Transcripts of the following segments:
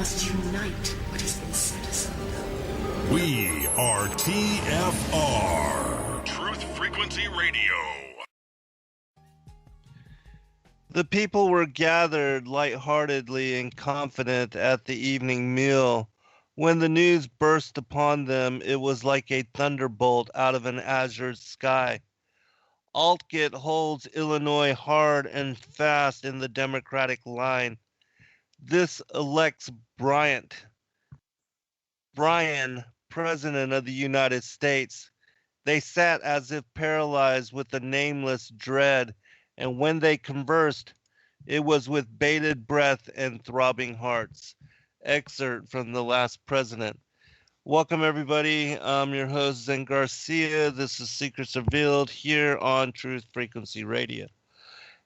must unite what has been set asunder. We are TFR. Truth Frequency Radio. The people were gathered lightheartedly and confident at the evening meal. When the news burst upon them, it was like a thunderbolt out of an azure sky. Altgett holds Illinois hard and fast in the Democratic line. This elects Brian, President of the United States. They sat as if paralyzed with a nameless dread, and when they conversed, it was with bated breath and throbbing hearts. Excerpt from The Last President. Welcome, everybody. I'm your host, Zen Garcia. This is Secrets Revealed here on Truth Frequency Radio.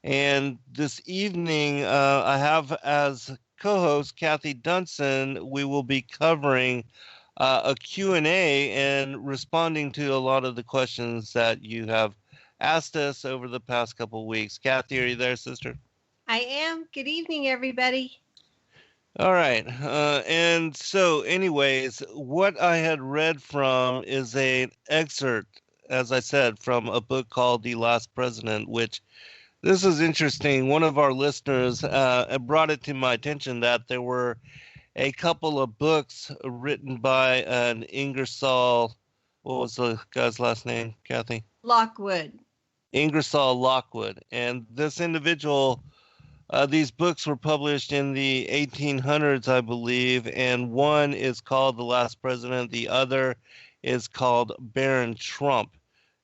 And this evening, I have as co-host Kathy Dunson. We will be covering a Q&A and responding to a lot of the questions that you have asked us over the past couple of weeks. Kathy, are you there, sister? I am. Good evening, everybody. All right. And so anyways, what I had read from is an excerpt, as I said, from a book called The Last President, which this is interesting. One of our listeners brought it to my attention that there were a couple of books written by an Ingersoll, what was the guy's last name, Kathy? Lockwood. Ingersoll Lockwood. And this individual, these books were published in the 1800s, I believe, and one is called The Last President. The other is called Barron Trump,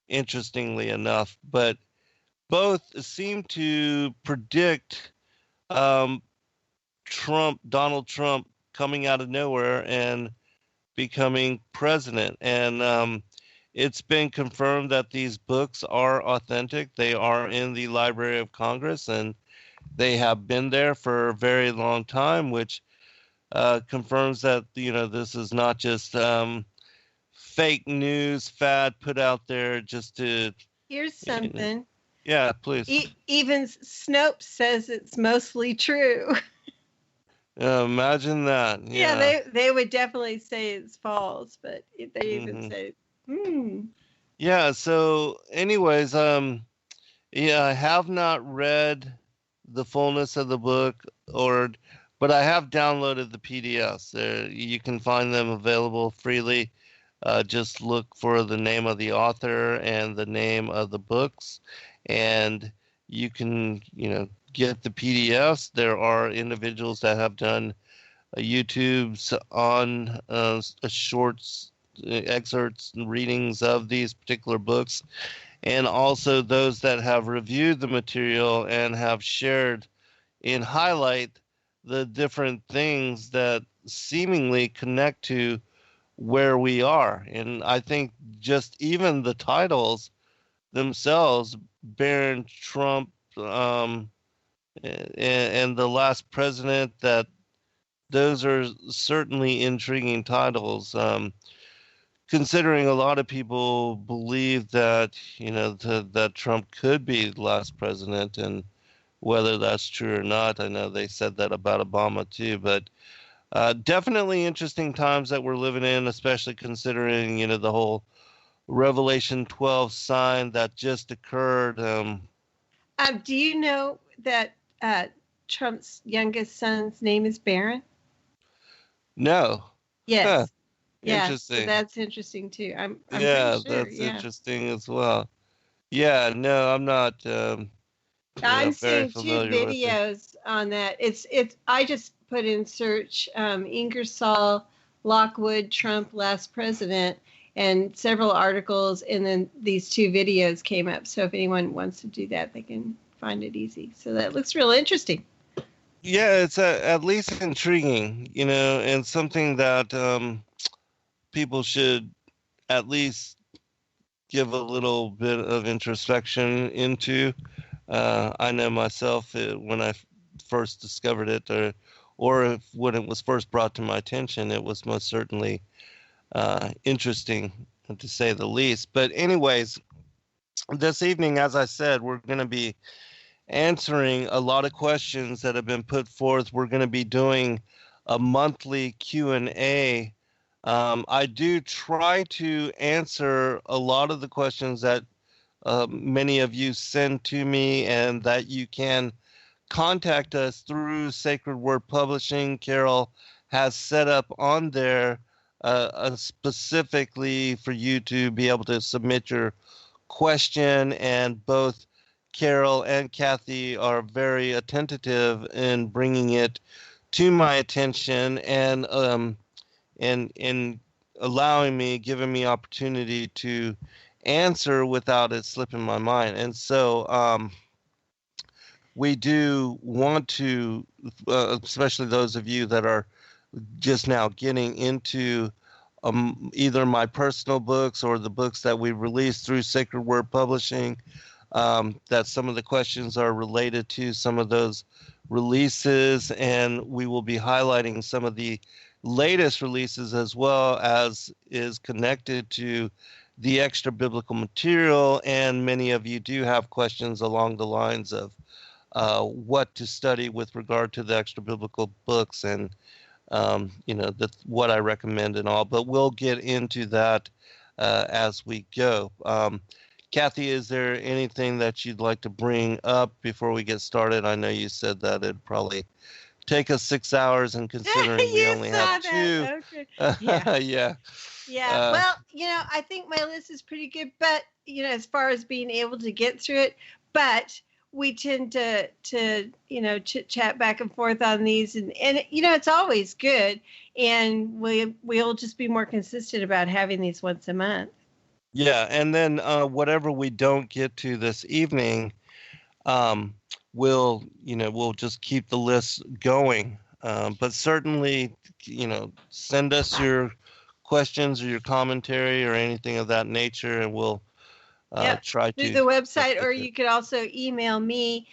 interestingly enough. But both seem to predict Donald Trump coming out of nowhere and becoming president. And it's been confirmed that these books are authentic. They are in the Library of Congress, and they have been there for a very long time, which confirms that, this is not just fake news fad put out there just to... Here's something. Yeah, please. Even Snopes says it's mostly true. Imagine that. Yeah, they would definitely say it's false, but they even say, Yeah, so anyways, I have not read the fullness of the book, but I have downloaded the PDFs. You can find them available freely. Just look for the name of the author and the name of the books, and you can, get the PDFs. There are individuals that have done YouTubes on shorts, excerpts, and readings of these particular books, and also those that have reviewed the material and have shared and highlight the different things that seemingly connect to where we are. And I think just even the titles themselves, Barron Trump and The Last President, that those are certainly intriguing titles. Considering a lot of people believe that, that Trump could be the last president, and whether that's true or not, I know they said that about Obama too, but definitely interesting times that we're living in, especially considering, the whole Revelation 12 sign that just occurred. Do you know that Trump's youngest son's name is Barron? No. Yes. Huh. Yeah, Interesting. so that's interesting too. I'm pretty yeah, sure. that's interesting as well. Yeah, no, I'm not. I'm very seeing two familiar with it. videos on that. It's. I just put in search Ingersoll, Lockwood, Trump, last president, and several articles, and then these two videos came up. So if anyone wants to do that, they can find it easy. So that looks real interesting. Yeah, it's at least intriguing, and something that people should at least give a little bit of introspection into. I know myself when I first discovered it, or when it was first brought to my attention, it was most certainly interesting, to say the least. But anyways, this evening, as I said, we're going to be answering a lot of questions that have been put forth. We're going to be doing a monthly Q&A. I do try to answer a lot of the questions that many of you send to me, and that you can contact us through Sacred Word Publishing. Carol has set up on there specifically for you to be able to submit your question, and both Carol and Kathy are very attentive in bringing it to my attention, and in allowing me, giving me opportunity to answer without it slipping my mind. And so we do want to, especially those of you that are just now getting into either my personal books or the books that we released through Sacred Word Publishing, that some of the questions are related to some of those releases, and we will be highlighting some of the latest releases, as well as is connected to the extra biblical material. And many of you do have questions along the lines of what to study with regard to the extra biblical books, and what I recommend and all. But we'll get into that as we go. Kathy, is there anything that you'd like to bring up before we get started? I know you said that it'd probably take us 6 hours, and considering we only have two. Okay. Yeah. Yeah. Yeah. Well, I think my list is pretty good, but, as far as being able to get through it, but we tend to chit chat back and forth on these, and it's always good. And we'll just be more consistent about having these once a month. Yeah. And then whatever we don't get to this evening, we'll just keep the list going. But certainly, send us your questions or your commentary or anything of that nature, and we'll try to through the website, or you could also email me,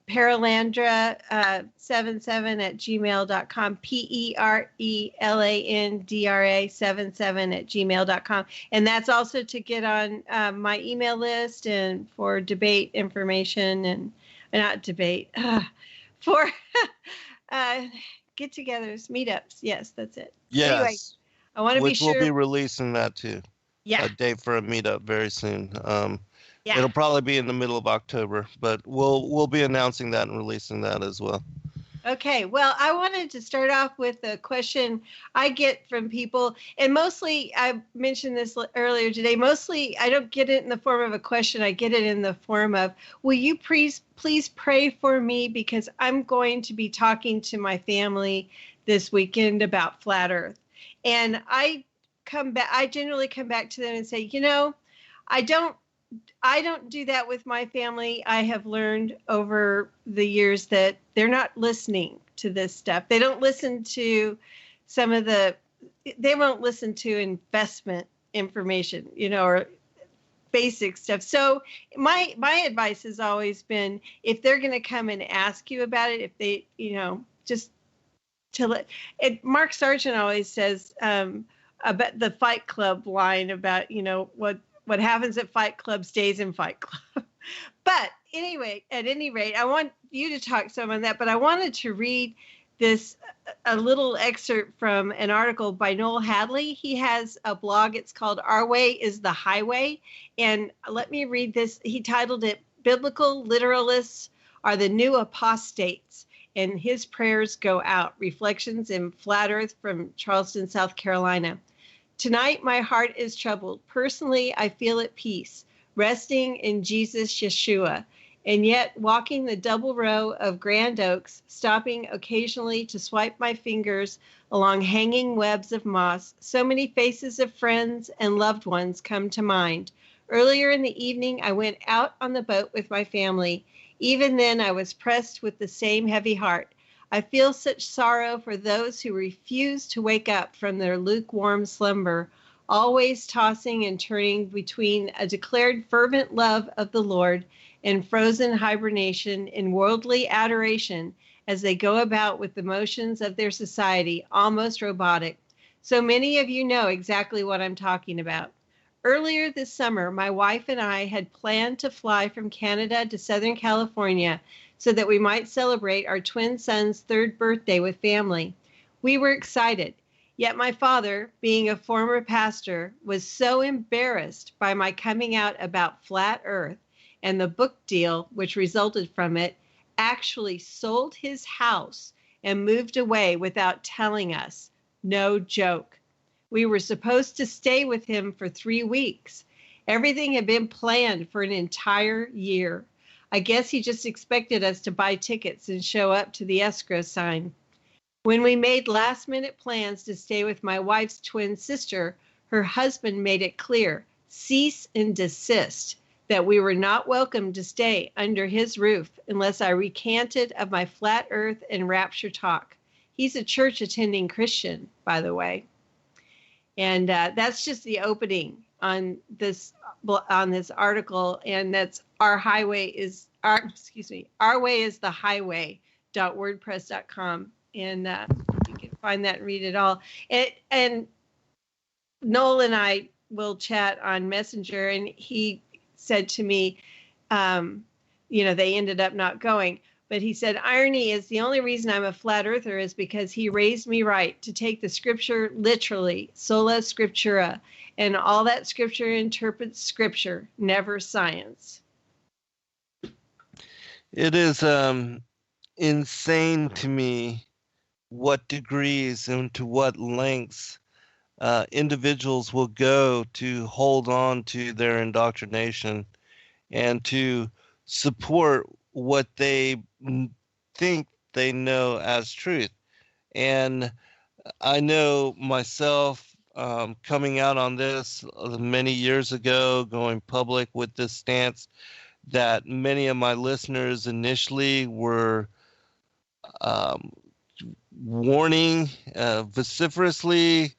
perelandra77@gmail.com, PERELANDRA77@gmail.com. And that's also to get on my email list, and for debate information, and not debate, for get-togethers, meetups. Yes, that's it. Yes. Anyway, I want to be sure. We'll be releasing that too. Yeah. A date for a meetup very soon. Yeah. It'll probably be in the middle of October, but we'll be announcing that and releasing that as well. Okay, well, I wanted to start off with a question I get from people, and mostly, I mentioned this earlier today, mostly I don't get it in the form of a question, I get it in the form of, will you please pray for me, because I'm going to be talking to my family this weekend about flat Earth. And I generally come back to them and say, I don't do that with my family. I have learned over the years that they're not listening to this stuff. They don't listen to they won't listen to investment information, or basic stuff. So my advice has always been, if they're going to come and ask you about it, if they, just to let it. Mark Sargent always says about the Fight Club line about, what happens at Fight Club stays in Fight Club. But anyway, at any rate, I want you to talk some on that, but I wanted to read a little excerpt from an article by Noel Hadley. He has a blog. It's called Our Way is the Highway. And let me read this. He titled it, Biblical Literalists Are the New Apostates, and His Prayers Go Out. Reflections in Flat Earth from Charleston, South Carolina. Tonight, my heart is troubled. Personally, I feel at peace, resting in Jesus Yeshua, and yet walking the double row of grand oaks, stopping occasionally to swipe my fingers along hanging webs of moss. So many faces of friends and loved ones come to mind. Earlier in the evening, I went out on the boat with my family. Even then, I was pressed with the same heavy heart. I feel such sorrow for those who refuse to wake up from their lukewarm slumber, always tossing and turning between a declared fervent love of the Lord and frozen hibernation in worldly adoration as they go about with the motions of their society, almost robotic. So many of you know exactly what I'm talking about. Earlier this summer, my wife and I had planned to fly from Canada to Southern California so that we might celebrate our twin son's 3rd birthday with family. We were excited. Yet my father, being a former pastor, was so embarrassed by my coming out about flat earth and the book deal which resulted from it, actually sold his house and moved away without telling us. No joke. We were supposed to stay with him for 3 weeks. Everything had been planned for an entire year. I guess he just expected us to buy tickets and show up to the escrow sign. When we made last-minute plans to stay with my wife's twin sister, her husband made it clear, cease and desist, that we were not welcome to stay under his roof unless I recanted of my flat earth and rapture talk. He's a church-attending Christian, by the way. And that's just the opening on this article, and that's our way is the highway.wordpress.com. And you can find that and read it all. And Noel and I will chat on Messenger, and he said to me, they ended up not going. But he said, irony is the only reason I'm a flat earther is because he raised me right to take the scripture literally, sola scriptura, and all that scripture interprets scripture, never science. It is insane to me what degrees and to what lengths individuals will go to hold on to their indoctrination and to support what they think they know as truth. And I know myself coming out on this many years ago, going public with this stance, that many of my listeners initially were warning vociferously,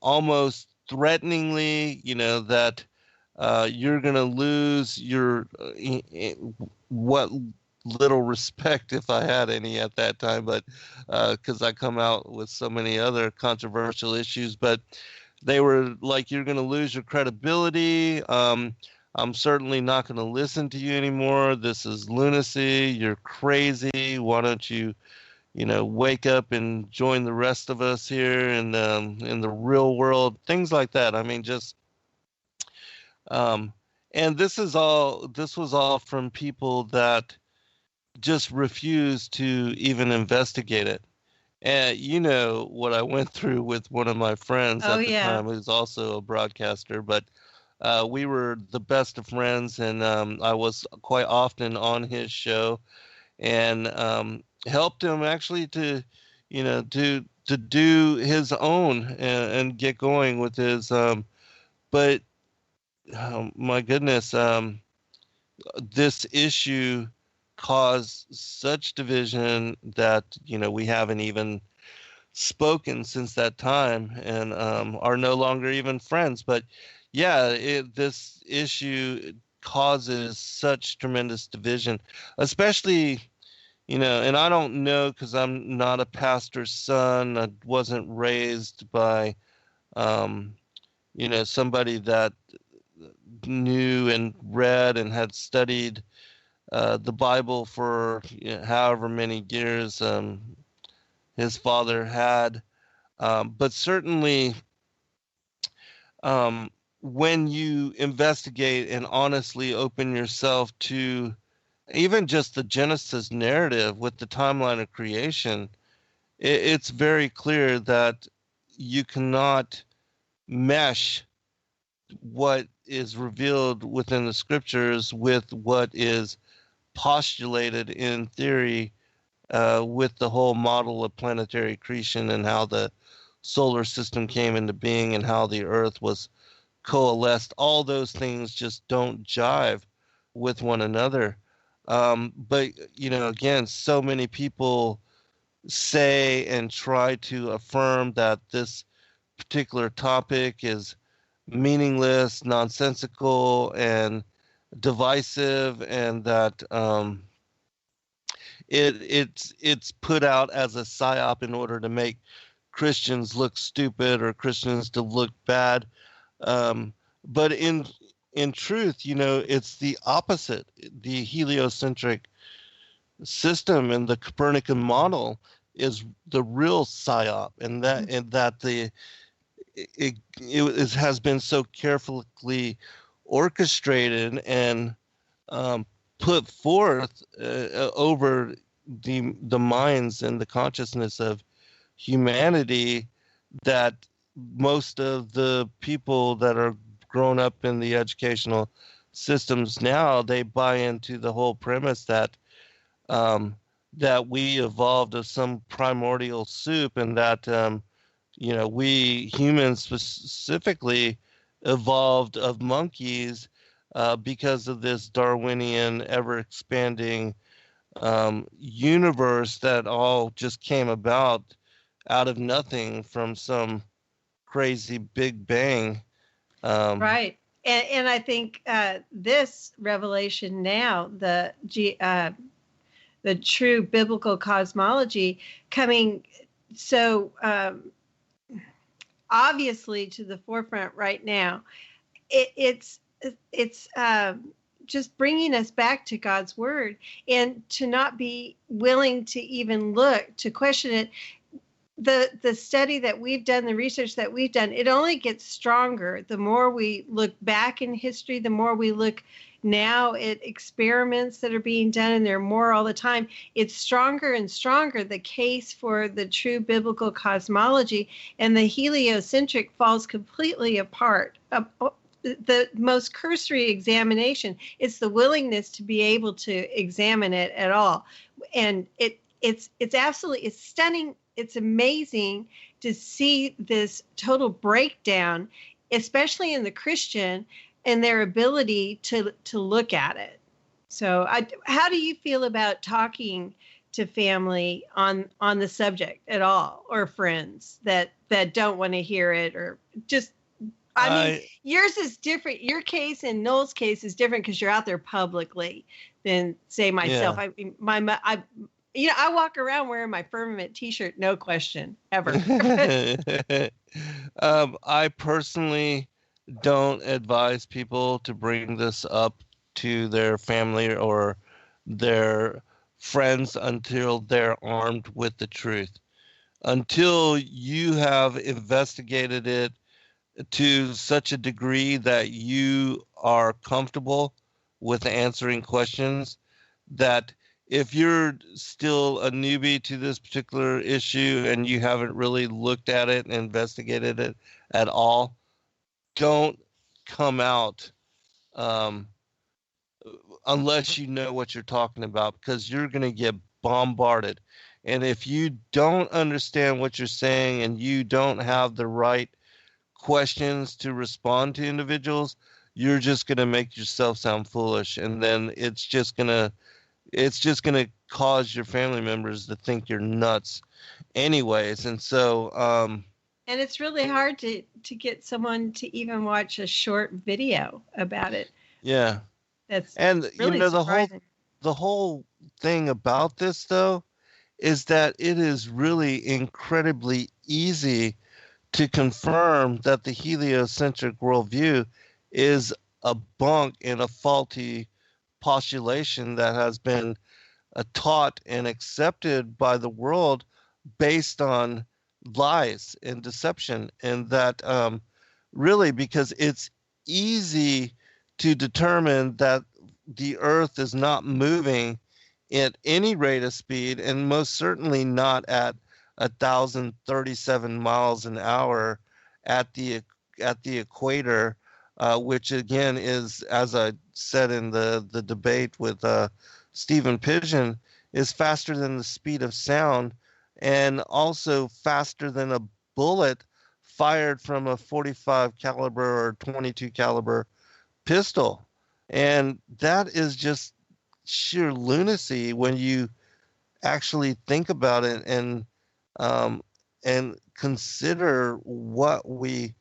almost threateningly, that you're going to lose your what little respect, if I had any at that time, but because I come out with so many other controversial issues, but they were like, you're going to lose your credibility. I'm certainly not going to listen to you anymore. This is lunacy. You're crazy. Why don't you, wake up and join the rest of us here in the real world? Things like that. I mean, just, and this was all from people that just refused to even investigate it. And what I went through with one of my friends at the time, who's also a broadcaster, but we were the best of friends, and I was quite often on his show, and helped him actually to do his own and get going with his but my goodness, this issue caused such division that we haven't even spoken since that time, and are no longer even friends. But yeah, this issue causes such tremendous division, especially and I don't know, because I'm not a pastor's son. I wasn't raised by somebody that knew and read and had studied the Bible for however many years his father had. But certainly when you investigate and honestly open yourself to even just the Genesis narrative with the timeline of creation, it's very clear that you cannot mesh what is revealed within the scriptures with what is postulated in theory with the whole model of planetary accretion and how the solar system came into being and how the earth was coalesced. All those things just don't jive with one another. But again, so many people say and try to affirm that this particular topic is meaningless, nonsensical, and divisive, and that it's put out as a psyop in order to make Christians look stupid or Christians to look bad. But in truth, it's the opposite. The heliocentric system and the Copernican model is the real psyop, and that it has been so carefully orchestrated and put forth over the minds and the consciousness of humanity, that most of the people that are grown up in the educational systems now, they buy into the whole premise that that we evolved of some primordial soup, and that we humans specifically evolved of monkeys because of this Darwinian ever expanding universe that all just came about out of nothing from some crazy big bang. Right. And I think this revelation now, the true biblical cosmology, coming so obviously to the forefront right now, it's just bringing us back to God's word, and to not be willing to even look to question it. The study that we've done, the research that we've done, it only gets stronger the more we look back in history, the more we look now at experiments that are being done, and there are more all the time. It's stronger and stronger, the case for the true biblical cosmology, and the heliocentric falls completely apart. The most cursory examination, it's the willingness to be able to examine it at all. And it's absolutely, it's stunning. It's amazing to see this total breakdown, especially in the Christian, and their ability to look at it. So how do you feel about talking to family on the subject at all, or friends that don't want to hear it, or just, I mean, yours is different. Your case and Noel's case is different because you're out there publicly than, say, myself. Yeah. I mean, I walk around wearing my Firmament T-shirt, no question, ever. I personally don't advise people to bring this up to their family or their friends until they're armed with the truth. Until you have investigated it to such a degree that you are comfortable with answering questions, that if you're still a newbie to this particular issue and you haven't really looked at it and investigated it at all, don't come out unless you know what you're talking about, because you're going to get bombarded. And if you don't understand what you're saying and you don't have the right questions to respond to individuals, you're just going to make yourself sound foolish. And then it's just going to cause your family members to think you're nuts anyways. And so and it's really hard to get someone to even watch a short video about it. Yeah. That's and really surprising. The whole thing about this, though, is that it is really incredibly easy to confirm that the heliocentric worldview is a bunk and a faulty postulation that has been taught and accepted by the world based on lies and deception. And that really, because it's easy to determine that the earth is not moving at any rate of speed, and most certainly not at 1,037 miles an hour at the equator, which again is, as I said in the debate with Stephen Pigeon, is faster than the speed of sound, and also faster than a bullet fired from a 45 caliber or 22 caliber pistol. And that is just sheer lunacy when you actually think about it and consider what we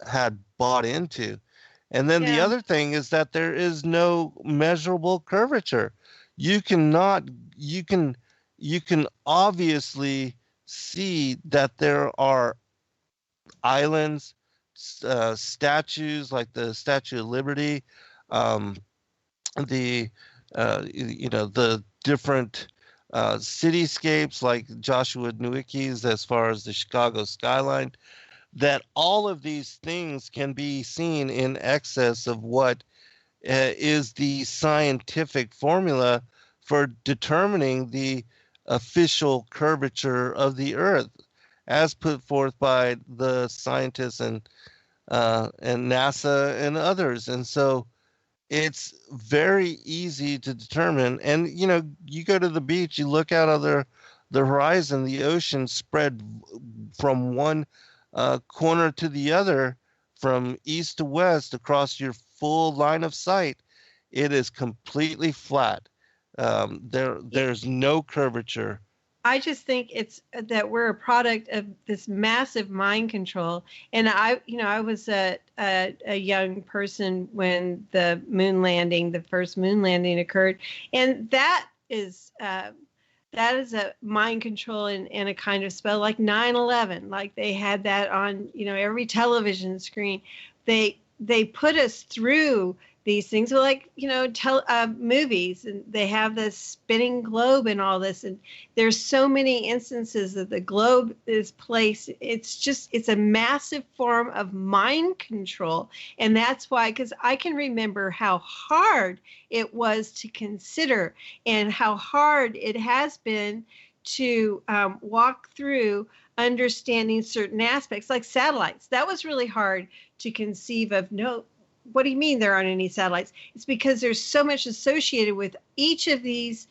had bought into. And then the other thing is that there is no measurable curvature. You can obviously see that there are islands, statues like the Statue of Liberty, the different cityscapes like Joshua Nowicki's as far as the Chicago skyline, that all of these things can be seen in excess of what is the scientific formula for determining the official curvature of the Earth, as put forth by the scientists and NASA and others. And so it's very easy to determine. And you go to the beach, you look out of the horizon, the ocean spread from one corner to the other, from east to west across your full line of sight. It is completely flat. There's no curvature. I just think it's that we're a product of this massive mind control. And I was a young person when the first moon landing occurred, and that is a mind control and a kind of spell, like 9/11. Like they had that on every television screen. They put us through these things, are like movies, and they have this spinning globe and all this, and there's so many instances that the globe is placed. It's a massive form of mind control, and that's why, because I can remember how hard it was to consider and how hard it has been to walk through understanding certain aspects like satellites. That was really hard to conceive of. No, what do you mean there aren't any satellites? It's because there's so much associated with each of these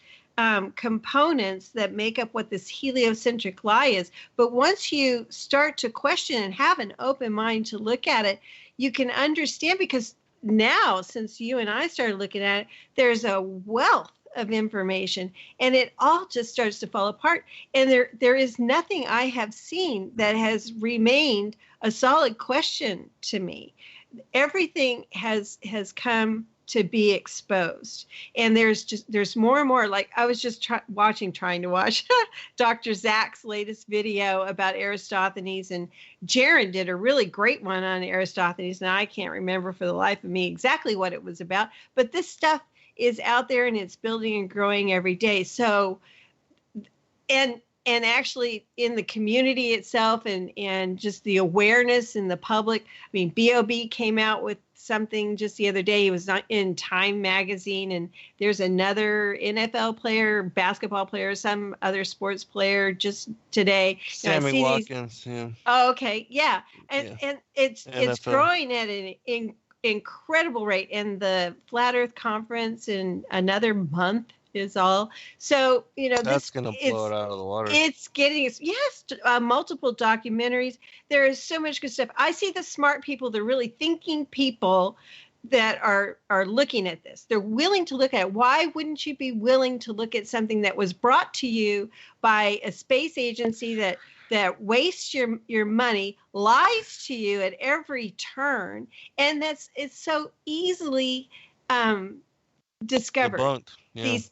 components that make up what this heliocentric lie is. But once you start to question and have an open mind to look at it, you can understand, because now, since you and I started looking at it, there's a wealth of information, and it all just starts to fall apart. And there is nothing I have seen that has remained a solid question to me. Everything has come to be exposed, and there's more and more. Like I was just trying to watch Dr. Zach's latest video about Aristophanes, and Jaron did a really great one on Aristophanes. Now I can't remember for the life of me exactly what it was about, but this stuff is out there and it's building and growing every day. So, and actually in the community itself, and just the awareness in the public. I mean, B.O.B. came out with something just the other day. He was not in Time magazine, and there's another NFL player, basketball player, some other sports player just today. Sammy Watkins. Yeah. Oh, okay. Yeah. And it's NFL. growing at an incredible rate. And the Flat Earth Conference in another month is all. So, that's going to blow it out of the water. It's getting, multiple documentaries. There is so much good stuff. I see the smart people, the really thinking people that are looking at this. They're willing to look at it. Why wouldn't you be willing to look at something that was brought to you by a space agency that wastes your money, lies to you at every turn, and it's so easily discovered. Debunked.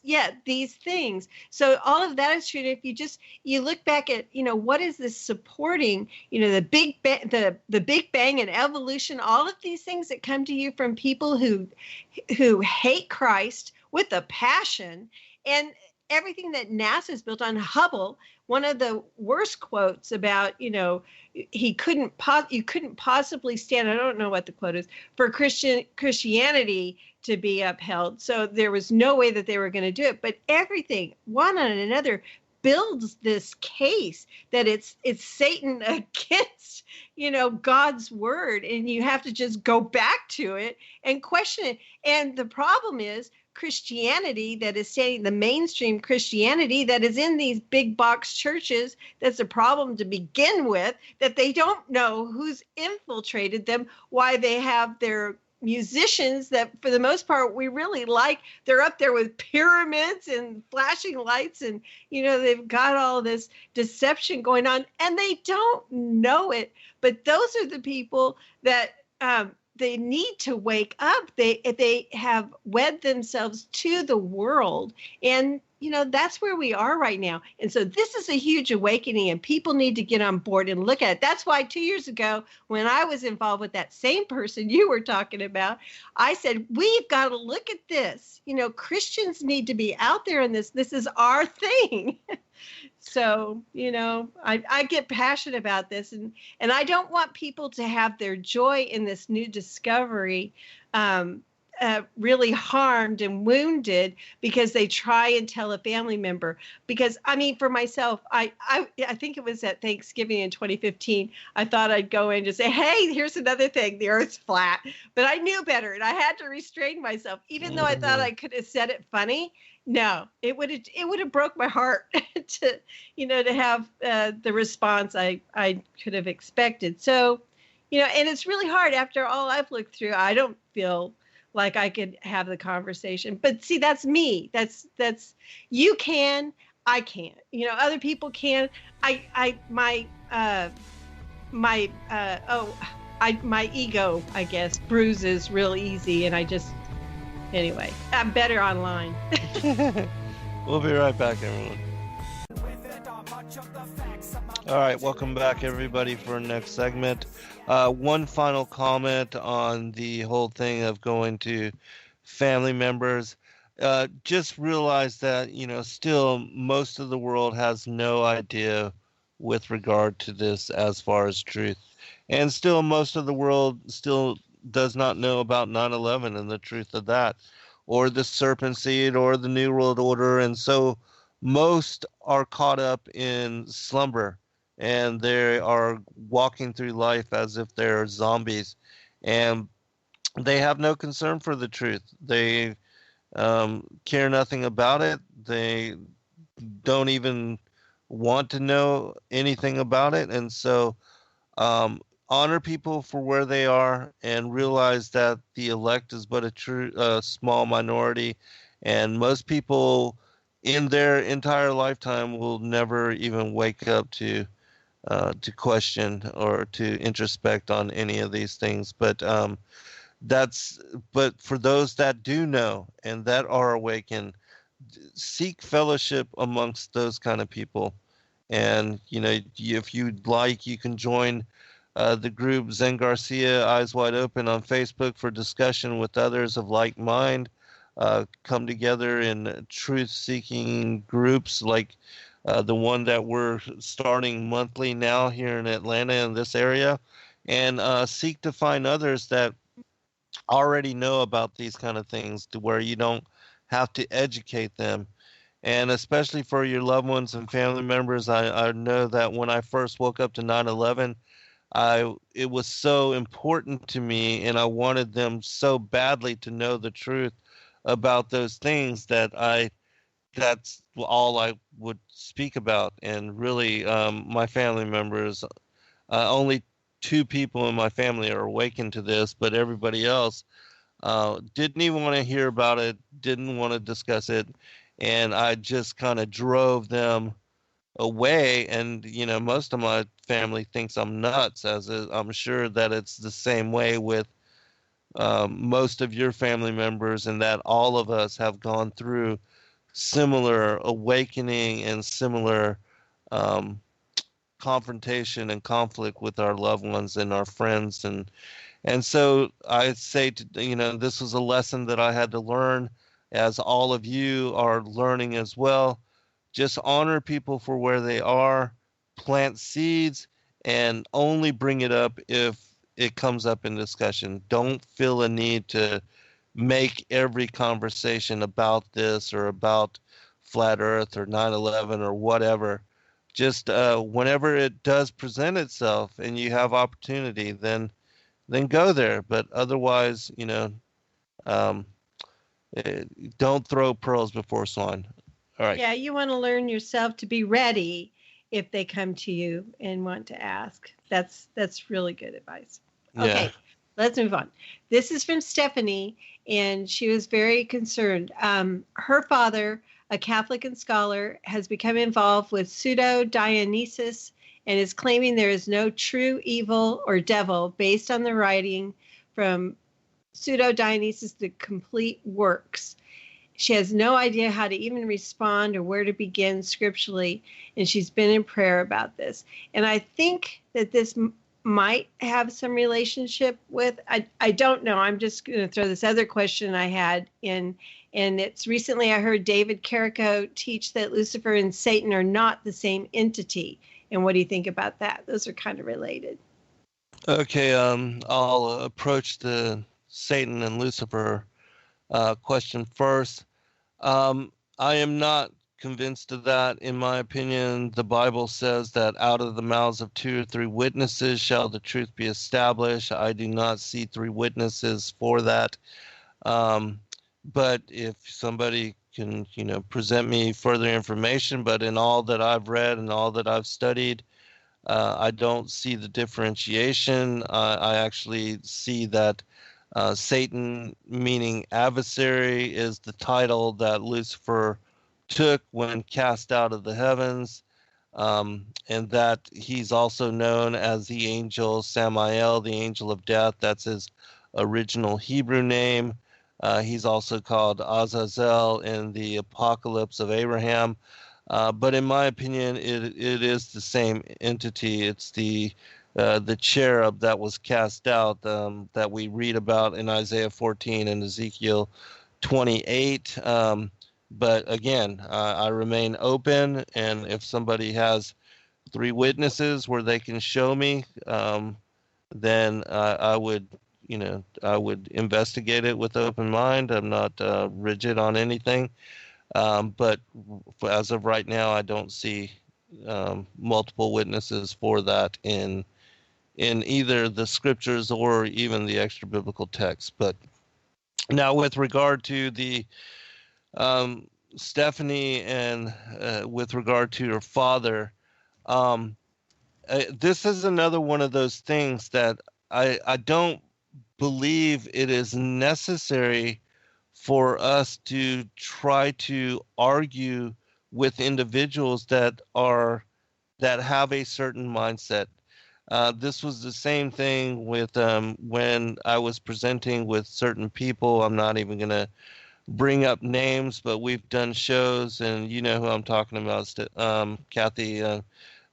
Yeah. These things. So all of that is true. If you look back at what is this supporting, the Big Bang, the Big Bang and evolution, all of these things that come to you from people who hate Christ with a passion, and everything that NASA's built on Hubble. One of the worst quotes about, you couldn't possibly stand, I don't know what the quote is, for Christianity to be upheld. So there was no way that they were going to do it. But everything, one on another, builds this case that it's Satan against, God's word. And you have to just go back to it and question it. And the problem is, Christianity that is saying the mainstream Christianity that is in these big box churches, that's a problem to begin with, that they don't know who's infiltrated them, why they have their musicians that for the most part we really like. They're up there with pyramids and flashing lights, and they've got all this deception going on, and they don't know it. But those are the people that they need to wake up. They have wed themselves to the world, and that's where we are right now. And so this is a huge awakening, and people need to get on board and look at it. That's why 2 years ago, when I was involved with that same person you were talking about, I said, we've got to look at this. Christians need to be out there in this. This is our thing. So, I get passionate about this, and I don't want people to have their joy in this new discovery really harmed and wounded because they try and tell a family member. Because for myself, I think it was at Thanksgiving in 2015, I thought I'd go in and say, hey, here's another thing, the earth's flat. But I knew better, and I had to restrain myself, even though I thought I could have said it funny. No, it would have broke my heart to have the response I could have expected. So, and it's really hard after all I've looked through. I don't feel like I could have the conversation, but see, that's me. That's you can, I can't. Other people can. My ego, I guess, bruises real easy, and anyway, I'm better online. We'll be right back, everyone. All right, welcome back, everybody, for our next segment. One final comment on the whole thing of going to family members. Just realize that, still most of the world has no idea with regard to this as far as truth. And still most of the world still does not know about 9/11 and the truth of that, or the serpent seed, or the New World Order. And so most are caught up in slumber, and they are walking through life as if they're zombies, and they have no concern for the truth. They care nothing about it. They don't even want to know anything about it. And so honor people for where they are, and realize that the elect is but a small minority, and most people in their entire lifetime will never even wake up to question or to introspect on any of these things. But for those that do know and that are awakened, seek fellowship amongst those kind of people. And if you'd like, you can join the group Zen Garcia Eyes Wide Open on Facebook for discussion with others of like mind. Come together in truth-seeking groups like the one that we're starting monthly now here in Atlanta, in this area, and seek to find others that already know about these kind of things, to where you don't have to educate them. And especially for your loved ones and family members, I know that when I first woke up to 9/11, it was so important to me, and I wanted them so badly to know the truth about those things that's all I would speak about. And really, my family members, only 2 people in my family are awakened to this, but everybody else didn't even want to hear about it, didn't want to discuss it, and I just kind of drove them away. And most of my family thinks I'm nuts, as I'm sure that it's the same way with most of your family members, and that all of us have gone through similar awakening and similar confrontation and conflict with our loved ones and our friends. And so I say, this was a lesson that I had to learn, as all of you are learning as well. Just honor people for where they are, plant seeds, and only bring it up if it comes up in discussion. Don't feel a need to make every conversation about this or about flat earth or 9/11 or whatever. Just whenever it does present itself and you have opportunity, then go there. But otherwise, don't throw pearls before swine. All right. Yeah, you want to learn yourself to be ready if they come to you and want to ask. That's really good advice. Okay, Yeah. let's move on. This is from Stephanie, and she was very concerned. Her father, a Catholic and scholar, has become involved with pseudo-Dionysus and is claiming there is no true evil or devil based on the writing from Pseudo-Dionysus, the complete works. she has no idea how to even respond or where to begin scripturally, and she's been in prayer about this. And I think that this might have some relationship with, I don't know. I'm just going to throw this other question I had in, and it's recently I heard David Carrico teach that Lucifer and Satan are not the same entity. And what do you think about that? Those are kind of related. Okay, I'll approach the Satan and Lucifer question first. I am not convinced of that. In my opinion, the Bible says that out of the mouths of 2 or 3 witnesses shall the truth be established. I do not see 3 witnesses for that. But if somebody can, present me further information, but in all that I've read and all that I've studied, I don't see the differentiation. I actually see that Satan, meaning adversary, is the title that Lucifer took when cast out of the heavens, and that he's also known as the angel Samael, the angel of death. That's his original Hebrew name. He's also called Azazel in the Apocalypse of Abraham. But in my opinion, it is the same entity. It's the cherub that was cast out that we read about in Isaiah 14 and Ezekiel 28. But again, I remain open, and if somebody has 3 witnesses where they can show me, then I would, I would investigate it with open mind. I'm not rigid on anything. But as of right now, I don't see multiple witnesses for that in either the scriptures or even the extra biblical text. But now, with regard to the Stephanie and with regard to her father, this is another one of those things that I don't believe it is necessary for us to try to argue with individuals that have a certain mindset. This was the same thing with when I was presenting with certain people. I'm not even going to bring up names, but we've done shows, and you know who I'm talking about, Kathy.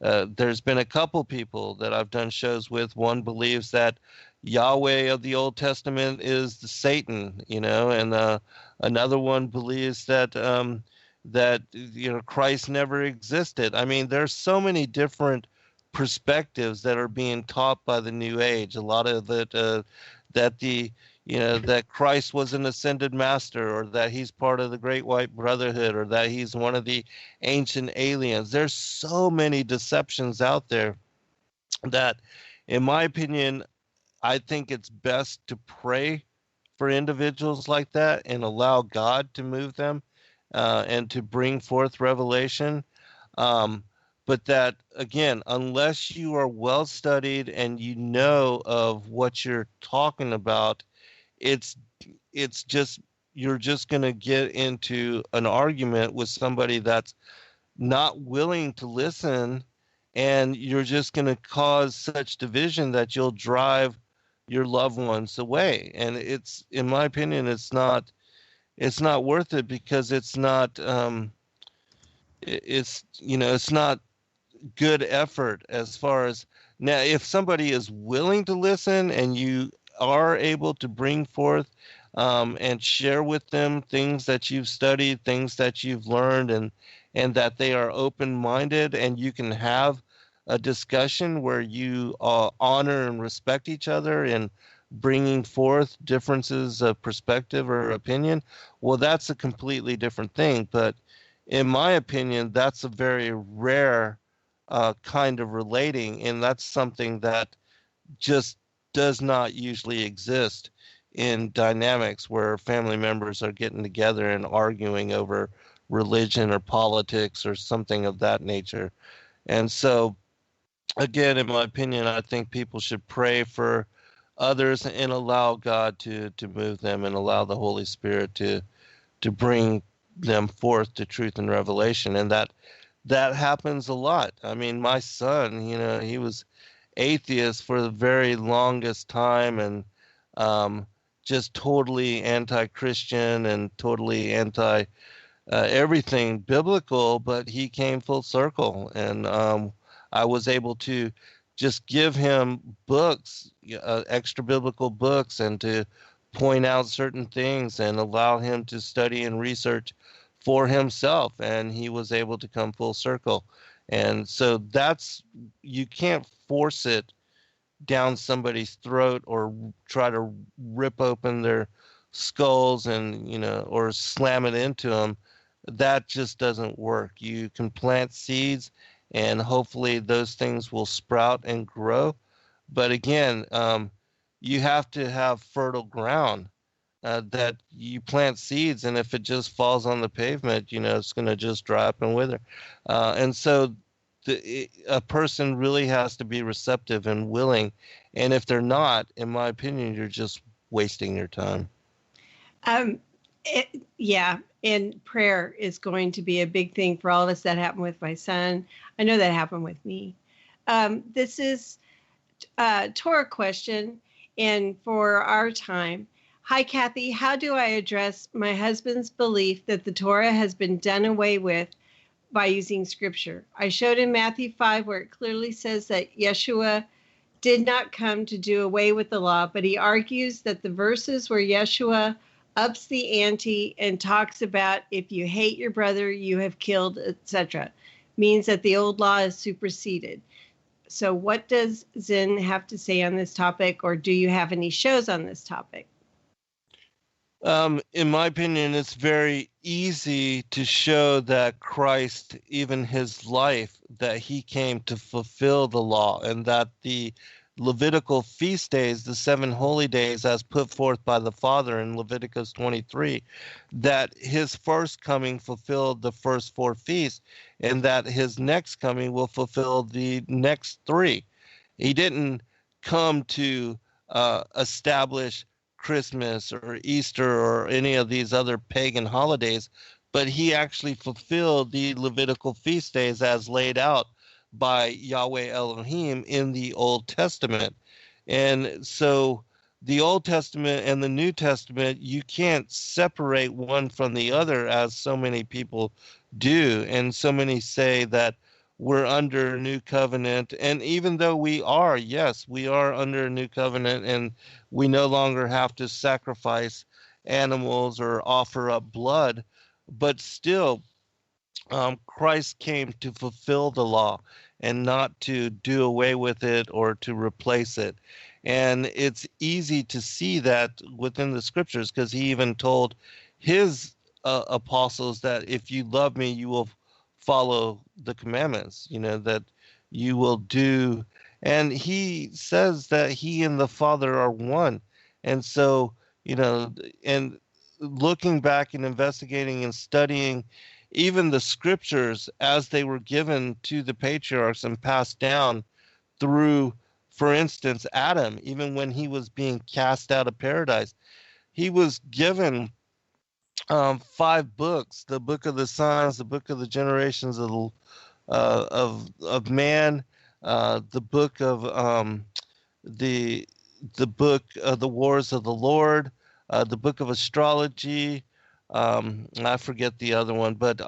There's been a couple people that I've done shows with. One believes that Yahweh of the Old Testament is the Satan, and another one believes that Christ never existed. I mean, there's so many different perspectives that are being taught by the New Age. A lot of it that Christ was an ascended master, or that he's part of the Great White Brotherhood, or that he's one of the ancient aliens. There's so many deceptions out there that, in my opinion, I think it's best to pray for individuals like that and allow God to move them and to bring forth revelation. But that, again, unless you are well studied and you know of what you're talking about, it's just, you're just going to get into an argument with somebody that's not willing to listen, and you're just going to cause such division that you'll drive your loved ones away. And it's, in my opinion, it's not worth it, because it's not it's not good effort. As far as now, if somebody is willing to listen and you are able to bring forth and share with them things that you've studied, things that you've learned, and that they are open-minded, and you can have a discussion where you honor and respect each other and bringing forth differences of perspective or opinion, well, that's a completely different thing. But in my opinion, that's a very rare kind of relating, and that's something that just does not usually exist in dynamics where family members are getting together and arguing over religion or politics or something of that nature. And so, again, in my opinion, I think people should pray for others and allow God to move them, and allow the Holy Spirit to bring them forth to truth and revelation. And that happens a lot. I mean, my son, he was atheist for the very longest time, and just totally anti-Christian and totally anti everything biblical, but he came full circle, and I was able to just give him books, extra biblical books, and to point out certain things and allow him to study and research for himself, and he was able to come full circle. And so you can't force it down somebody's throat or try to rip open their skulls and or slam it into them. That just doesn't work. You can plant seeds and hopefully those things will sprout and grow, but again, you have to have fertile ground, that you plant seeds, and if it just falls on the pavement, it's going to just dry up and wither. And so a person really has to be receptive and willing. And if they're not, in my opinion, you're just wasting your time. Yeah. And prayer is going to be a big thing for all of us. That happened with my son. I know that happened with me. This is a Torah question, and for our time. Hi, Kathy. How do I address my husband's belief that the Torah has been done away with by using scripture? I showed in Matthew 5 where it clearly says that Yeshua did not come to do away with the law, but he argues that the verses where Yeshua ups the ante and talks about if you hate your brother, you have killed, etc., means that the old law is superseded. So what does Zen have to say on this topic, or do you have any shows on this topic? In my opinion, it's very easy to show that Christ, even his life, that he came to fulfill the law, and that the Levitical feast days, the 7 holy days as put forth by the Father in Leviticus 23, that his first coming fulfilled the first 4 feasts, and that his next coming will fulfill the next 3. He didn't come to establish Christmas or Easter or any of these other pagan holidays, but he actually fulfilled the Levitical feast days as laid out by Yahweh Elohim in the Old Testament. And so the Old Testament and the New Testament, you can't separate one from the other, as so many people do. And so many say that we're under a new covenant. And even though we are, yes, we are under a new covenant, and we no longer have to sacrifice animals or offer up blood, but still, Christ came to fulfill the law and not to do away with it or to replace it. And it's easy to see that within the scriptures, because he even told his apostles that if you love me, you will follow the commandments, that you will do. And he says that he and the Father are one. And so, and looking back and investigating and studying even the scriptures as they were given to the patriarchs and passed down through, for instance, Adam, even when he was being cast out of paradise, he was given 5 books: the book of the sons, the book of the generations of man, the book of the book of the wars of the Lord, the book of astrology. I forget the other one, but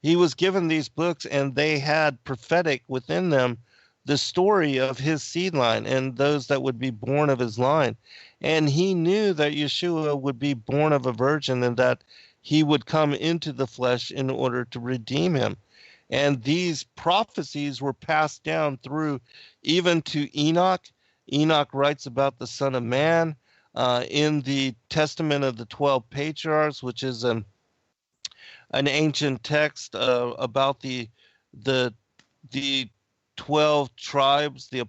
he was given these books, and they had prophetic within them the story of his seed line and those that would be born of his line. And he knew that Yeshua would be born of a virgin and that he would come into the flesh in order to redeem him. And these prophecies were passed down through even to Enoch. Enoch writes about the Son of Man in the Testament of the 12 Patriarchs, which is an ancient text about the 12 tribes, the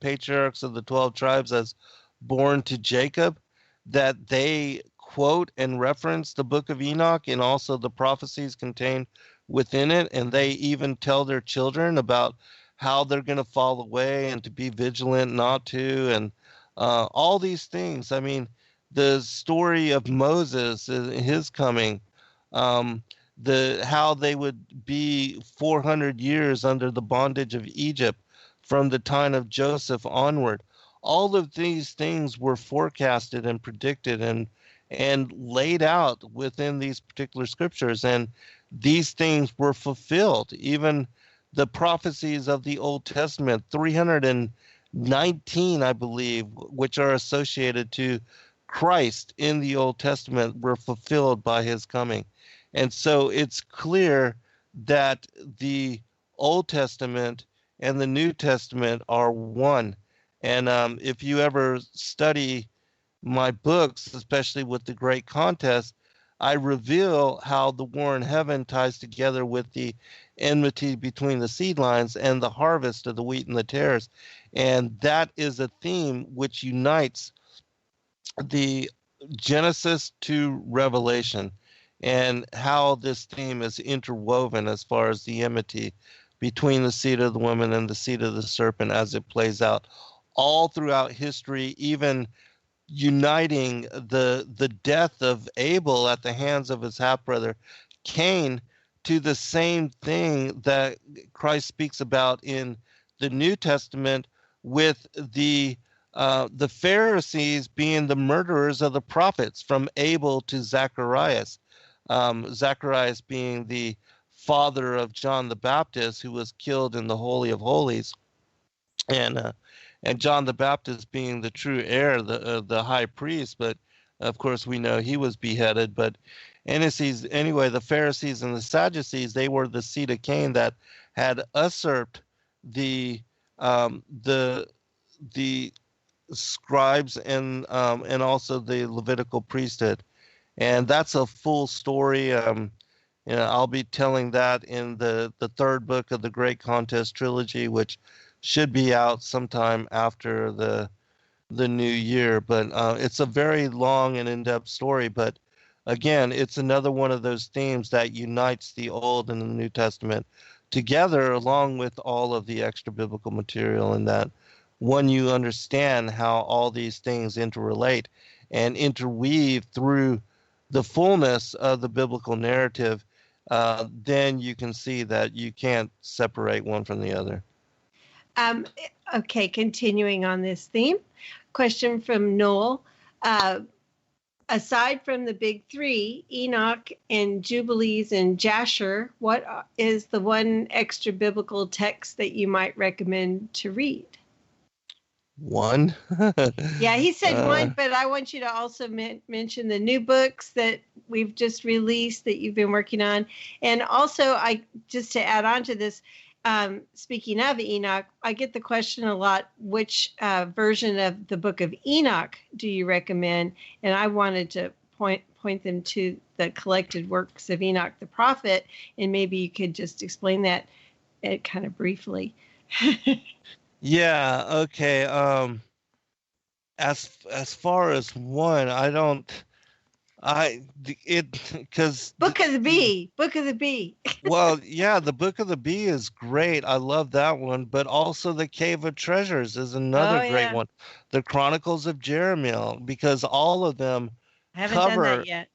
patriarchs of the 12 tribes as born to Jacob, that they quote and reference the book of Enoch and also the prophecies contained within it. And they even tell their children about how they're going to fall away and to be vigilant not to, and all these things. I mean, the story of Moses, his coming, how they would be 400 years under the bondage of Egypt from the time of Joseph onward. all of these things were forecasted and predicted and laid out within these particular scriptures, and these things were fulfilled. Even the prophecies of the Old Testament, 319, I believe, which are associated to Christ in the Old Testament, were fulfilled by his coming. And so it's clear that the Old Testament and the New Testament are one. And if you ever study my books, especially with the Great Contest, I reveal how the war in heaven ties together with the enmity between the seed lines and the harvest of the wheat and the tares. And that is a theme which unites the Genesis to Revelation, and how this theme is interwoven as far as the enmity between the seed of the woman and the seed of the serpent as it plays out all throughout history, even uniting the death of Abel at the hands of his half-brother Cain to the same thing that Christ speaks about in the New Testament, with the Pharisees being the murderers of the prophets from Abel to Zacharias. Zacharias being the father of John the Baptist, who was killed in the Holy of Holies, and John the Baptist being the true heir, the high priest. But of course, we know he was beheaded. But anyway, the Pharisees and the Sadducees, they were the seed of Cain that had usurped the scribes and also the Levitical priesthood. And that's a full story. I'll be telling that in the third book of the Great Contest trilogy, which should be out sometime after the new year. But it's a very long and in-depth story. But again, it's another one of those themes that unites the Old and the New Testament together, along with all of the extra biblical material, and that when you understand how all these things interrelate and interweave through the fullness of the biblical narrative, then you can see that you can't separate one from the other. Okay, continuing on this theme, question from Noel. Aside from the big three, Enoch and Jubilees and Jasher, what is the one extra biblical text that you might recommend to read? One? Yeah, he said one, but I want you to also mention the new books that we've just released that you've been working on. And also, just to add on to this, speaking of Enoch, I get the question a lot, which version of the book of Enoch do you recommend? And I wanted to point them to the collected works of Enoch the prophet, and maybe you could just explain that kind of briefly. Yeah, okay. As far as one, because Book of the Bee. Well, yeah, the Book of the Bee is great. I love that one. But also the Cave of Treasures is another great one. The Chronicles of Jeremiah, because all of them I haven't done that yet.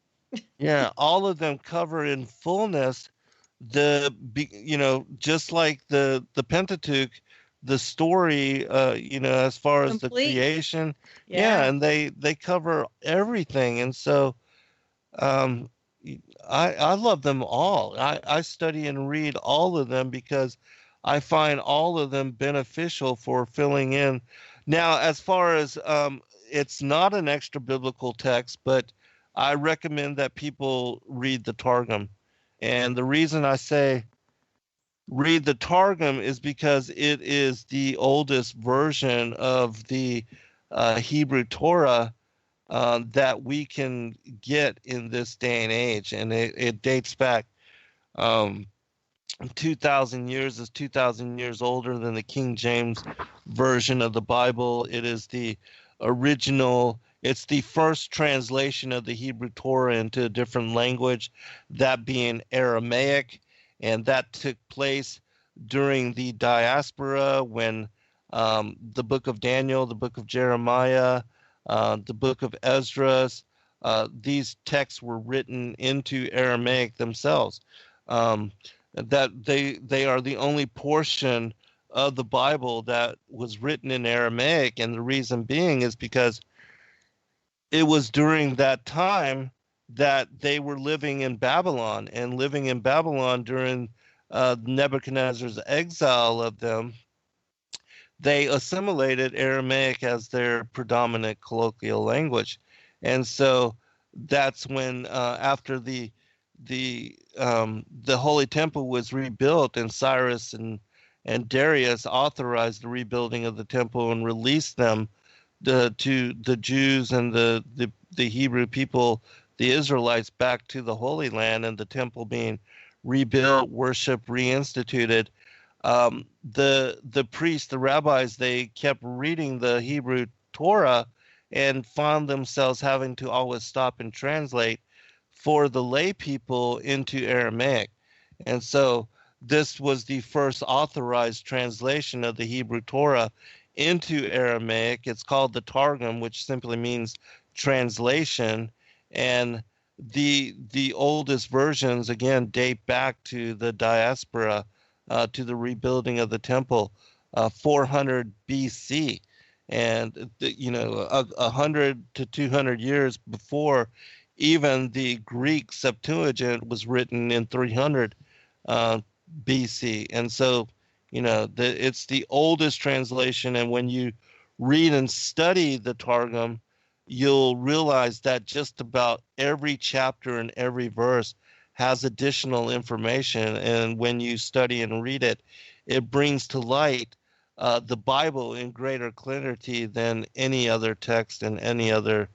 Yeah, all of them cover in fullness just like the Pentateuch, the story, as far as Complete. The creation. Yeah, and they cover everything. And so I love them all. I study and read all of them because I find all of them beneficial for filling in. Now, as far as it's not an extra biblical text, but I recommend that people read the Targum. And the reason I say read the Targum is because it is the oldest version of the Hebrew Torah that we can get in this day and age. And it dates back 2,000 years. Is 2,000 years older than the King James version of the Bible. It is the original. It's the first translation of the Hebrew Torah into a different language, that being Aramaic. And that took place during the diaspora when the book of Daniel, the book of Jeremiah, the book of Ezra, these texts were written into Aramaic themselves. That they are the only portion of the Bible that was written in Aramaic. And the reason being is because it was during that time that they were living in Babylon, and living in Babylon during Nebuchadnezzar's exile of them, they assimilated Aramaic as their predominant colloquial language. And so that's when, after the Holy Temple was rebuilt, and Cyrus and Darius authorized the rebuilding of the temple and released them to the Jews and the Hebrew people, the Israelites, back to the Holy Land, and the temple being rebuilt, worship reinstituted. The priests, the rabbis, they kept reading the Hebrew Torah and found themselves having to always stop and translate for the lay people into Aramaic. And so this was the first authorized translation of the Hebrew Torah into Aramaic. It's called the Targum, which simply means translation. And the oldest versions, again, date back to the diaspora, to the rebuilding of the temple, 400 BC. And, 100 to 200 years before even the Greek Septuagint was written in 300 BC. And so, it's the oldest translation. And when you read and study the Targum, you'll realize that just about every chapter and every verse has additional information. And when you study and read it, it brings to light the Bible in greater clarity than any other text and any other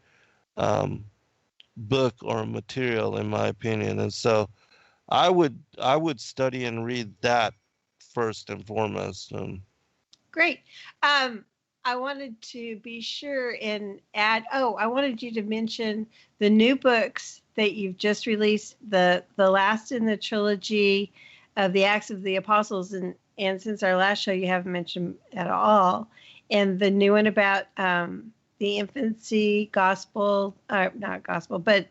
book or material, in my opinion. And so I would study and read that first and foremost. Great. I wanted to be sure and add. Oh, I wanted you to mention the new books that you've just released. The last in the trilogy of the Acts of the Apostles, and since our last show, you haven't mentioned at all. And the new one about the infancy gospel, not gospel, but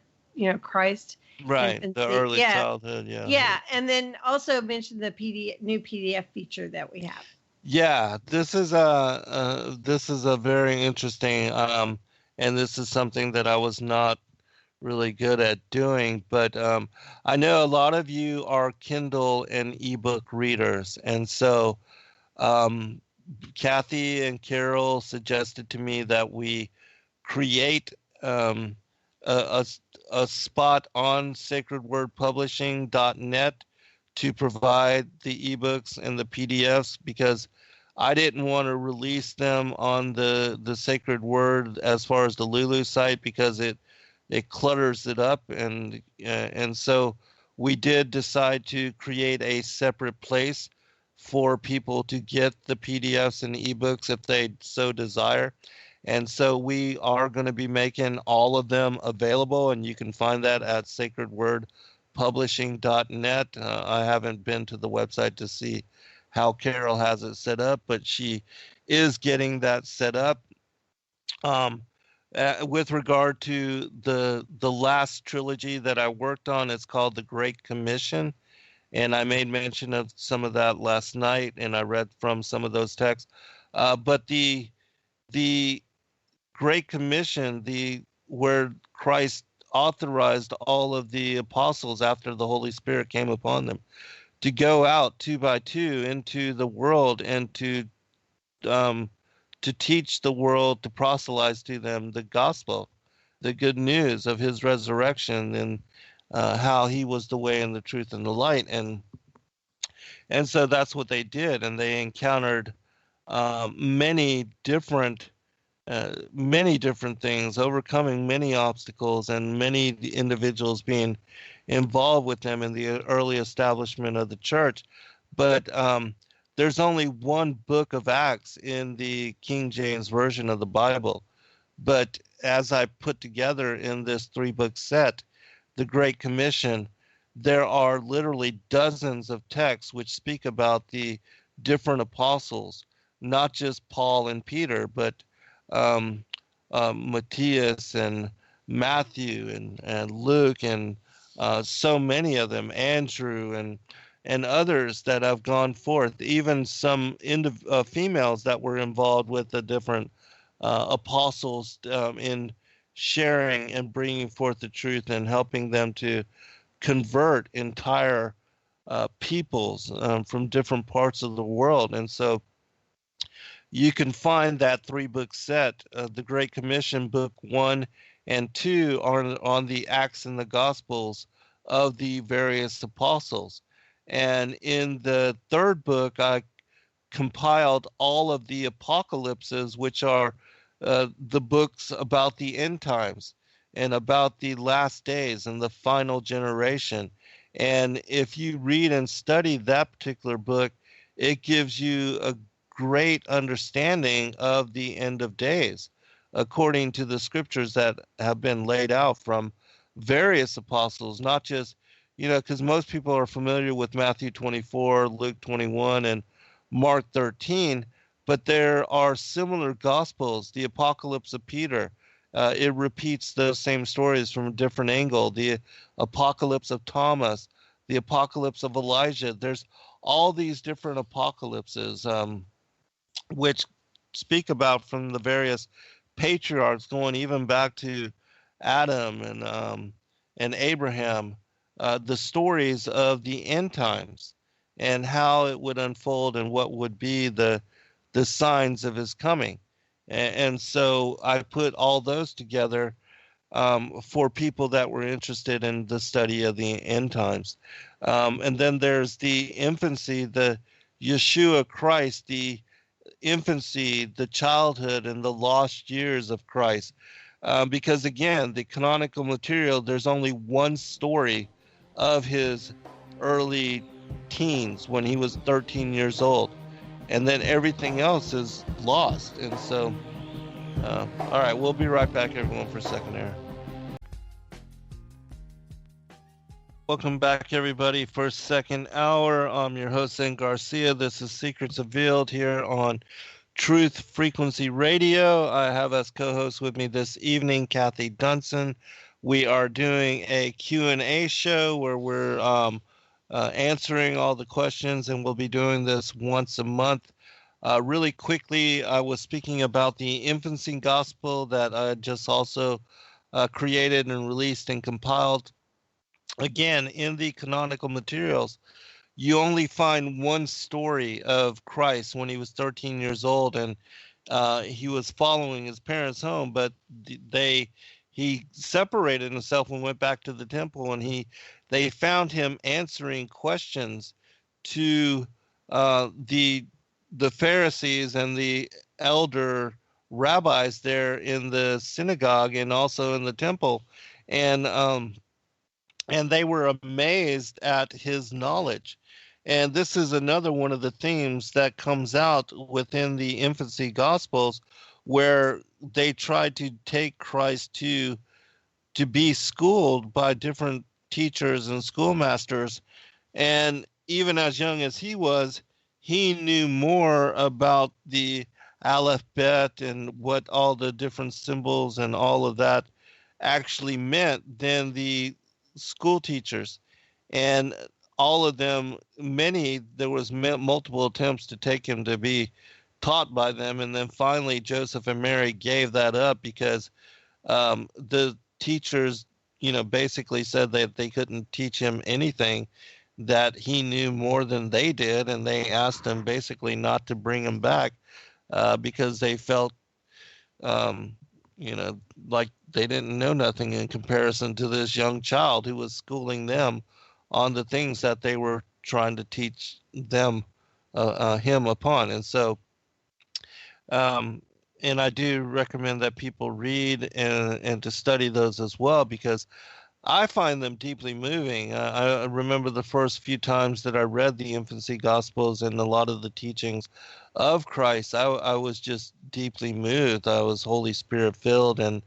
Christ. Right, infancy. the early childhood, yeah. Yeah, and then also mention the new PDF feature that we have. Yeah, this is a very interesting, and this is something that I was not really good at doing, but I know a lot of you are Kindle and ebook readers, and so Kathy and Carol suggested to me that we create a, a, a spot on sacredwordpublishing.net to provide the ebooks and the PDFs, because I didn't want to release them on the Sacred Word as far as the Lulu site, because it clutters it up, and so we did decide to create a separate place for people to get the PDFs and ebooks if they so desire. And so we are going to be making all of them available, and you can find that at sacredwordpublishing.net. I haven't been to the website to see how Carol has it set up, but she is getting that set up. With regard to the last trilogy that I worked on, it's called The Great Commission, and I made mention of some of that last night, and I read from some of those texts. But the Great Commission, where Christ authorized all of the apostles after the Holy Spirit came upon them to go out 2 by 2 into the world and to teach the world, to proselytize to them the gospel, the good news of his resurrection, and how he was the way and the truth and the light. And so that's what they did, and they encountered many different things, overcoming many obstacles, and many individuals being involved with them in the early establishment of the church. But there's only one book of Acts in the King James Version of the Bible. But as I put together in this 3-book set, The Great Commission, there are literally dozens of texts which speak about the different apostles, not just Paul and Peter, but Matthias and Matthew and Luke, and so many of them, Andrew, and others that have gone forth, even some females that were involved with the different apostles in sharing and bringing forth the truth and helping them to convert entire peoples from different parts of the world. And so you can find that 3-book set, the Great Commission, book 1 and 2, on the Acts and the Gospels of the various apostles. And in the 3rd book, I compiled all of the apocalypses, which are the books about the end times and about the last days and the final generation. And if you read and study that particular book, it gives you a great understanding of the end of days, according to the scriptures that have been laid out from various apostles, not just, because most people are familiar with Matthew 24, Luke 21, and Mark 13, but there are similar gospels. The Apocalypse of Peter, it repeats those same stories from a different angle. The Apocalypse of Thomas, the Apocalypse of Elijah. There's all these different apocalypses, which speak about from the various patriarchs, going even back to Adam and Abraham, the stories of the end times and how it would unfold and what would be the signs of his coming. And so I put all those together for people that were interested in the study of the end times. And then there's the infancy, the Yeshua Christ, the infancy, the childhood, and the lost years of Christ. Because again, the canonical material, there's only one story of his early teens when he was 13 years old. And then everything else is lost. And so, all right, we'll be right back, everyone, for second hour. Welcome back, everybody, for second hour. I'm your host, Garcia. This is Secrets Revealed here on Truth Frequency Radio. I have as co-host with me this evening, Kathy Dunson. We are doing a Q&A show where we're answering all the questions, and we'll be doing this once a month. Really quickly, I was speaking about the infancy gospel that I just also created and released and compiled. Again, in the canonical materials, you only find one story of Christ when he was 13 years old, and he was following his parents home, but he separated himself and went back to the temple, and they found him answering questions to the Pharisees and the elder rabbis there in the synagogue and also in the temple, and they were amazed at his knowledge. And this is another one of the themes that comes out within the infancy gospels, where they tried to take Christ to be schooled by different teachers and schoolmasters. And even as young as he was, he knew more about the alphabet and what all the different symbols and all of that actually meant than the school teachers. And all of them, there was multiple attempts to take him to be taught by them. And then finally, Joseph and Mary gave that up because the teachers, basically said that they couldn't teach him anything, that he knew more than they did. And they asked him basically not to bring him back because they felt, like they didn't know nothing in comparison to this young child who was schooling them on the things that they were trying to teach them, him upon. And so, and I do recommend that people read and to study those as well, because I find them deeply moving. I remember the first few times that I read the infancy gospels and a lot of the teachings of Christ, I was just deeply moved. I was Holy Spirit filled and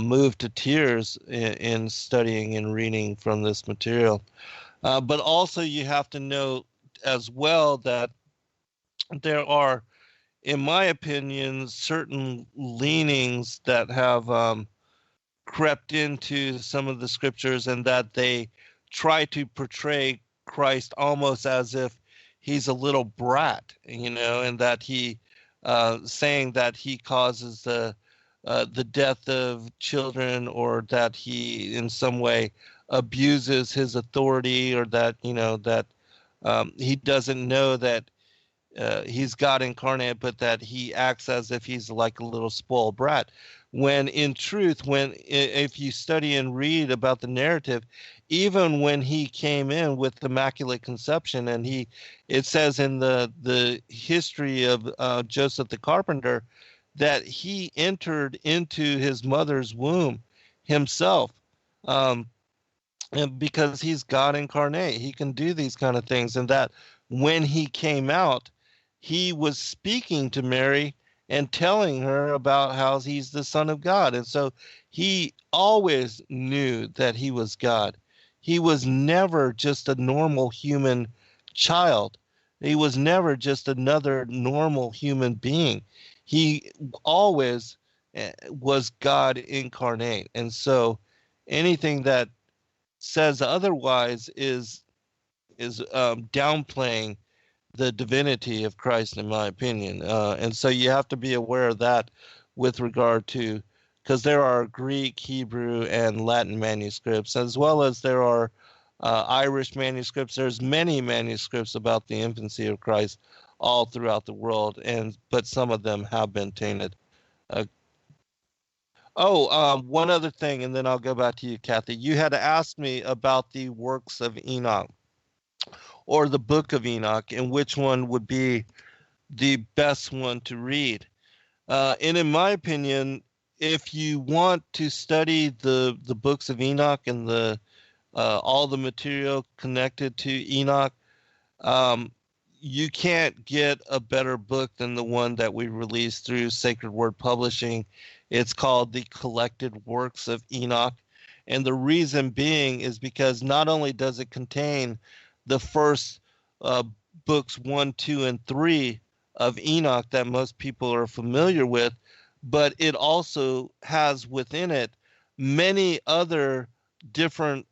moved to tears in studying and reading from this material. But also you have to know as well that there are, in my opinion, certain leanings that have crept into some of the scriptures, and that they try to portray Christ almost as if he's a little brat, and that he saying that he causes the death of children, or that he in some way abuses his authority, or that that he doesn't know that he's God incarnate, but that he acts as if he's like a little spoiled brat. When in truth, if you study and read about the narrative, even when he came in with immaculate conception, and it says in the history of Joseph the carpenter, that he entered into his mother's womb himself, um, and because he's God incarnate, he can do these kind of things, and that when he came out, he was speaking to Mary and telling her about how he's the Son of God. And so he always knew that he was God. He was never just a normal human child. He was never just another normal human being. He always was God incarnate. And so anything that says otherwise is downplaying the divinity of Christ, in my opinion. And so you have to be aware of that with regard to, because there are Greek, Hebrew, and Latin manuscripts, as well as there are Irish manuscripts. There's many manuscripts about the infancy of Christ all throughout the world, but some of them have been tainted. One other thing, and then I'll go back to you, Kathy. You had asked me about the works of Enoch, or the book of Enoch, and which one would be the best one to read. And in my opinion, if you want to study the books of Enoch and the all the material connected to Enoch, you can't get a better book than the one that we released through Sacred Word Publishing. It's called The Collected Works of Enoch. And the reason being is because not only does it contain the first books 1, 2, and 3 of Enoch that most people are familiar with, but it also has within it many other different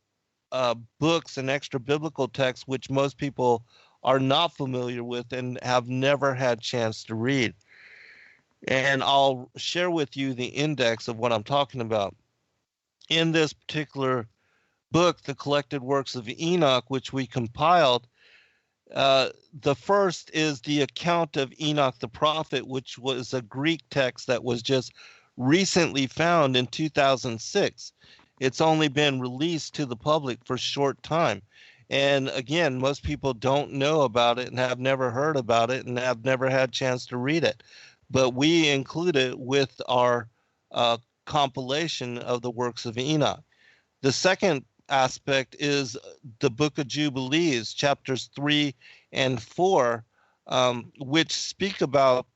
books and extra biblical texts which most people are not familiar with and have never had chance to read. And I'll share with you the index of what I'm talking about. In this particular book, The Collected Works of Enoch, which we compiled, the first is the account of Enoch the prophet, which was a Greek text that was just recently found in 2006. It's only been released to the public for a short time. And again, most people don't know about it and have never heard about it and have never had a chance to read it. But we include it with our compilation of the works of Enoch. The second aspect is the Book of Jubilees, chapters 3 and 4, which speak about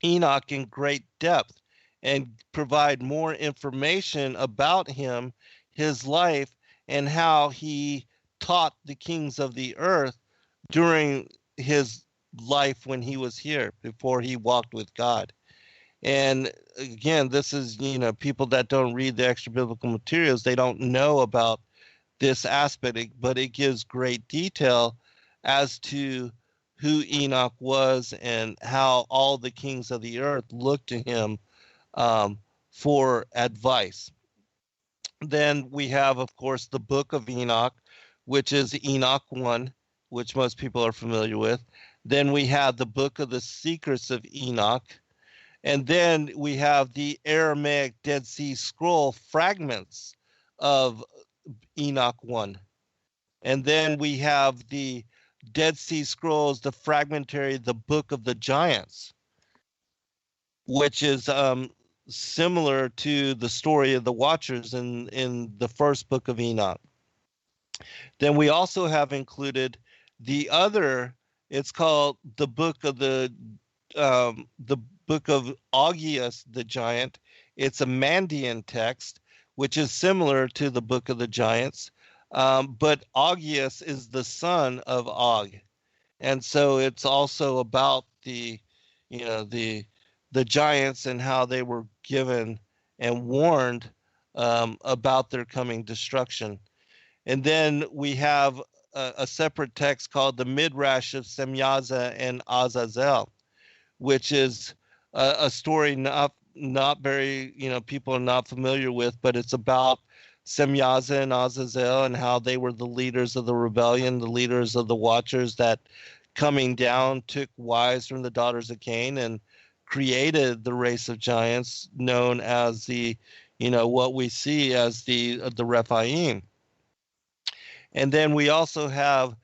Enoch in great depth and provide more information about him, his life, and how he taught the kings of the earth during his life when he was here, before he walked with God. And again, this is, people that don't read the extra biblical materials, they don't know about this aspect, but it gives great detail as to who Enoch was and how all the kings of the earth looked to him for advice. Then we have, of course, the Book of Enoch, which is Enoch 1, which most people are familiar with. Then we have the Book of the Secrets of Enoch. And then we have the Aramaic Dead Sea Scroll fragments of Enoch 1. And then we have the Dead Sea Scrolls, the fragmentary, the Book of the Giants, which is similar to the story of the Watchers in the first book of Enoch. Then we also have included the other, it's called the Book of the Book of Augeas the Giant. It's a Mandean text, which is similar to the Book of the Giants, but Augeas is the son of Og, and so it's also about the giants and how they were given and warned about their coming destruction. And then we have a separate text called the Midrash of Semyaza and Azazel, which is a story not very, people are not familiar with, but it's about Semyaza and Azazel and how they were the leaders of the rebellion, the leaders of the Watchers that coming down took wives from the daughters of Cain and created the race of giants known as what we see as the Rephaim. And then we also have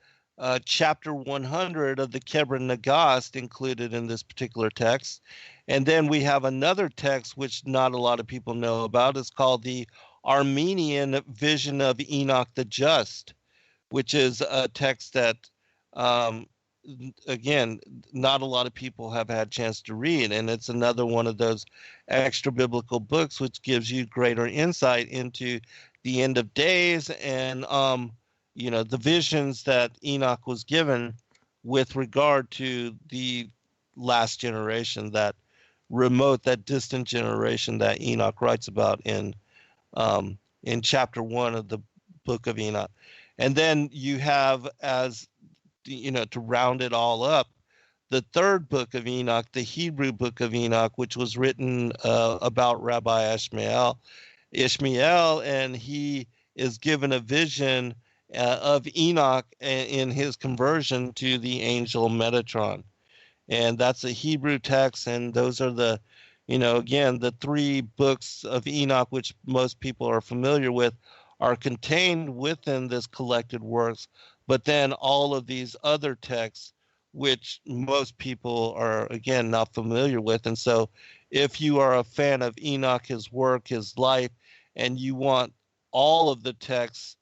chapter 100 of the Kebra Nagast included in this particular text. And then we have another text which not a lot of people know about. It's called the Armenian Vision of Enoch the Just, which is a text that, again, not a lot of people have had a chance to read. And it's another one of those extra biblical books which gives you greater insight into the end of days and the visions that Enoch was given with regard to the last generation, that distant generation that Enoch writes about in chapter 1 of the book of Enoch. And then you have, as to round it all up, the third book of Enoch, the Hebrew book of Enoch, which was written about Rabbi Ishmael, and he is given a vision of Enoch in his conversion to the angel Metatron. And that's a Hebrew text, and those are the, again, the three books of Enoch, which most people are familiar with, are contained within this collected works, but then all of these other texts, which most people are, again, not familiar with. And so if you are a fan of Enoch, his work, his life, and you want all of the texts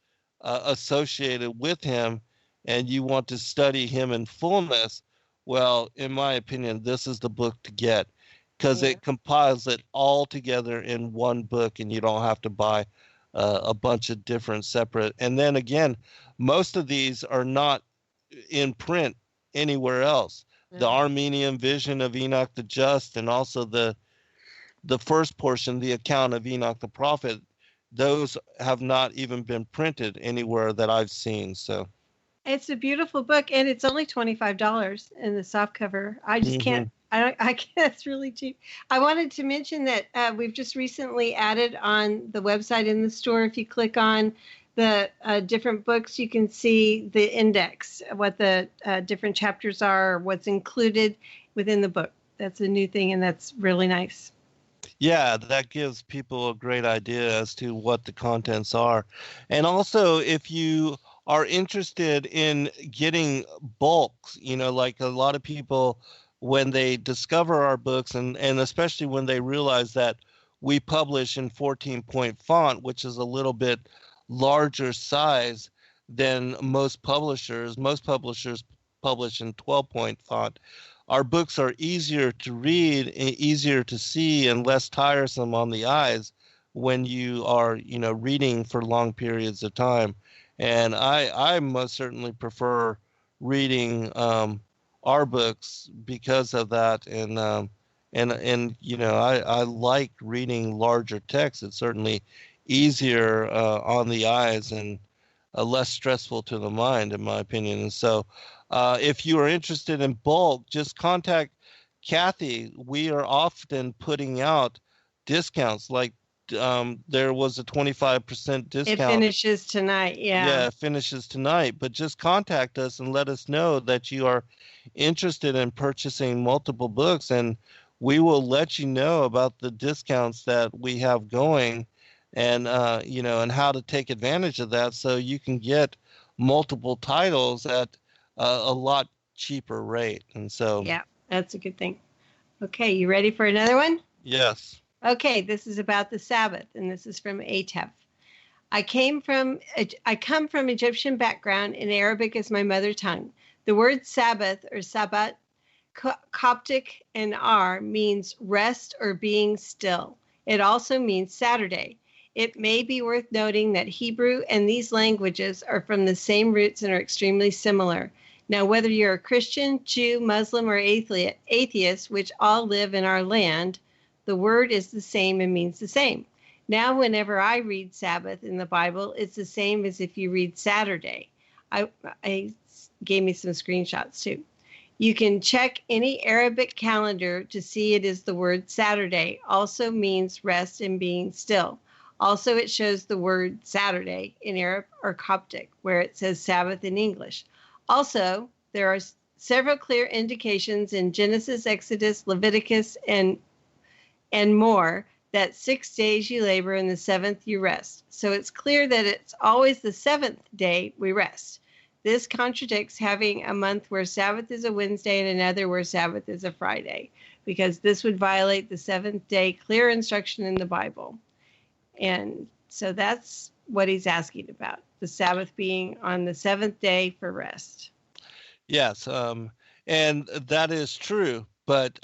associated with him, and you want to study him in fullness, well, in my opinion, this is the book to get, because it compiles it all together in one book, and you don't have to buy a bunch of different separate. And then again, most of these are not in print anywhere else. The Armenian Vision of Enoch the Just, and also the first portion, the account of Enoch the Prophet, those have not even been printed anywhere that I've seen. So it's a beautiful book, and it's only $25 in the soft cover. I just can't. I can't. It's really cheap. I wanted to mention that we've just recently added on the website in the store. If you click on the different books, you can see the index, what the different chapters are, what's included within the book. That's a new thing, and that's really nice. Yeah, that gives people a great idea as to what the contents are. And also, if you are interested in getting bulks, like a lot of people, when they discover our books, and especially when they realize that we publish in 14-point font, which is a little bit larger size than most publishers. Most publishers publish in 12-point font. Our books are easier to read, easier to see, and less tiresome on the eyes when you are, reading for long periods of time. And I most certainly prefer reading our books because of that. And I like reading larger text. It's certainly easier on the eyes and less stressful to the mind, in my opinion. And so if you are interested in bulk, just contact Kathy. We are often putting out discounts, like there was a 25% discount. It finishes tonight. Yeah, it finishes tonight. But just contact us and let us know that you are interested in purchasing multiple books, and we will let you know about the discounts that we have going, and and how to take advantage of that, so you can get multiple titles at a lot cheaper rate. And so yeah, that's a good thing. Okay, you ready for another one? Yes. Okay, this is about the Sabbath, and this is from Atef. I come from Egyptian background, and Arabic is my mother tongue. The word Sabbath or Sabbat, Coptic and R, means rest or being still. It also means Saturday. It may be worth noting that Hebrew and these languages are from the same roots and are extremely similar. Now, whether you're a Christian, Jew, Muslim, or atheist, which all live in our land, the word is the same and means the same. Now, whenever I read Sabbath in the Bible, it's the same as if you read Saturday. I gave me some screenshots too. You can check any Arabic calendar to see it is the word Saturday. Also means rest and being still. Also, it shows the word Saturday in Arab or Coptic, where it says Sabbath in English. Also, there are several clear indications in Genesis, Exodus, Leviticus, and more that 6 days you labor and the seventh you rest. So it's clear that it's always the seventh day we rest. This contradicts having a month where Sabbath is a Wednesday and another where Sabbath is a Friday, because this would violate the seventh day clear instruction in the Bible. And so that's what he's asking about, the Sabbath being on the seventh day for rest. Yes, and that is true, but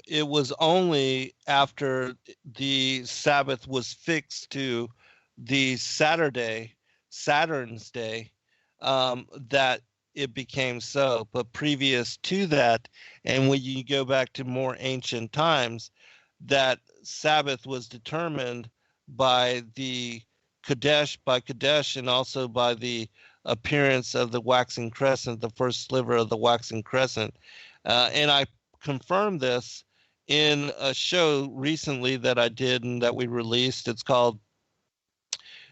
it was only after the Sabbath was fixed to the Saturn's day, that it became so. But previous to that, and when you go back to more ancient times, that Sabbath was determined by the Kadesh, and also by the appearance of the waxing crescent, the first sliver of the waxing crescent. And I confirmed this in a show recently that I did and that we released. It's called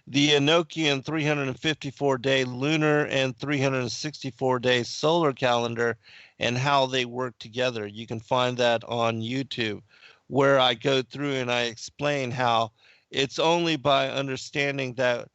the Enochian 354-day lunar and 364-day solar calendar and how they work together. You can find that on YouTube, where I go through and I explain how it's only by understanding that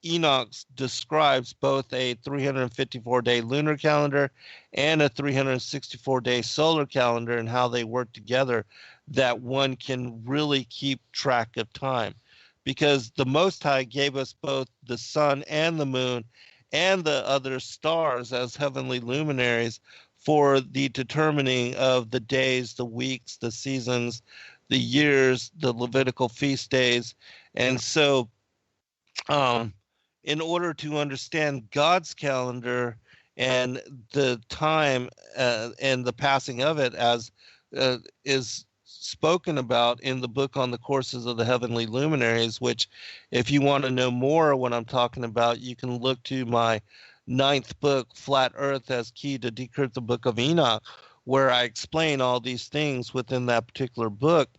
Enoch describes both a 354-day lunar calendar and a 364-day solar calendar and how they work together, that one can really keep track of time. Because the Most High gave us both the sun and the moon and the other stars as heavenly luminaries for the determining of the days, the weeks, the seasons, the years, the Levitical feast days. And so in order to understand God's calendar and the time and the passing of it, as is spoken about in the book on the courses of the heavenly luminaries, which if you want to know more of what I'm talking about, you can look to my 9th book, Flat Earth as Key to Decrypt the Book of Enoch, where I explain all these things within that particular book,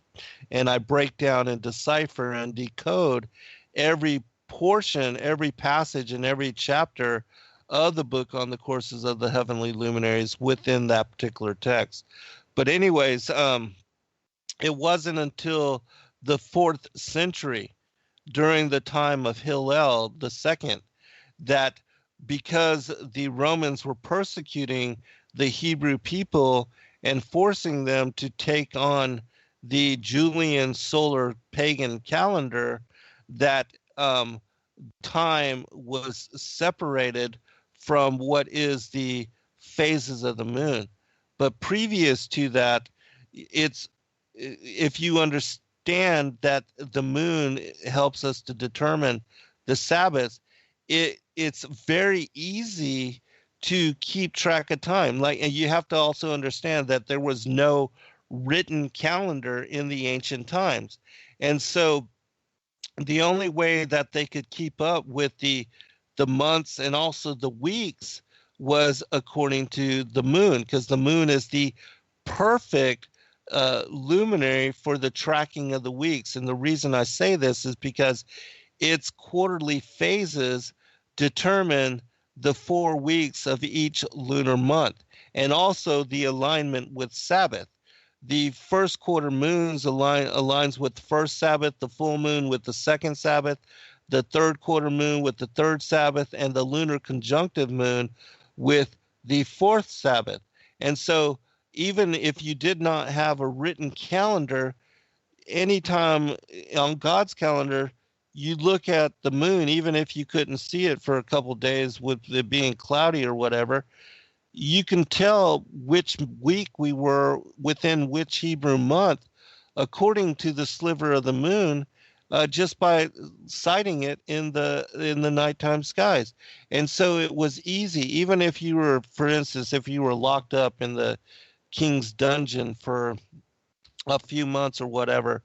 and I break down and decipher and decode every portion, every passage, and every chapter of the book on the courses of the heavenly luminaries within that particular text. But anyways, it wasn't until the 4th century, during the time of Hillel II, that because the Romans were persecuting the Hebrew people and forcing them to take on the Julian solar pagan calendar, that time was separated from what is the phases of the moon. But previous to that, if you understand that the moon helps us to determine the Sabbath, it's very easy to keep track of time. And you have to also understand that there was no written calendar in the ancient times. And so the only way that they could keep up with the months and also the weeks was according to the moon, because the moon is the perfect luminary for the tracking of the weeks. And the reason I say this is because its quarterly phases determine the 4 weeks of each lunar month, and also the alignment with Sabbath. The first quarter moons aligns with the first Sabbath, the full moon with the second Sabbath, the third quarter moon with the third Sabbath, and the lunar conjunctive moon with the fourth Sabbath. And so even if you did not have a written calendar, anytime on God's calendar, you look at the moon, even if you couldn't see it for a couple of days with it being cloudy or whatever, you can tell which week we were within which Hebrew month according to the sliver of the moon, just by sighting it in the nighttime skies. And so it was easy, even if you were, for instance, if you were locked up in the king's dungeon for a few months or whatever,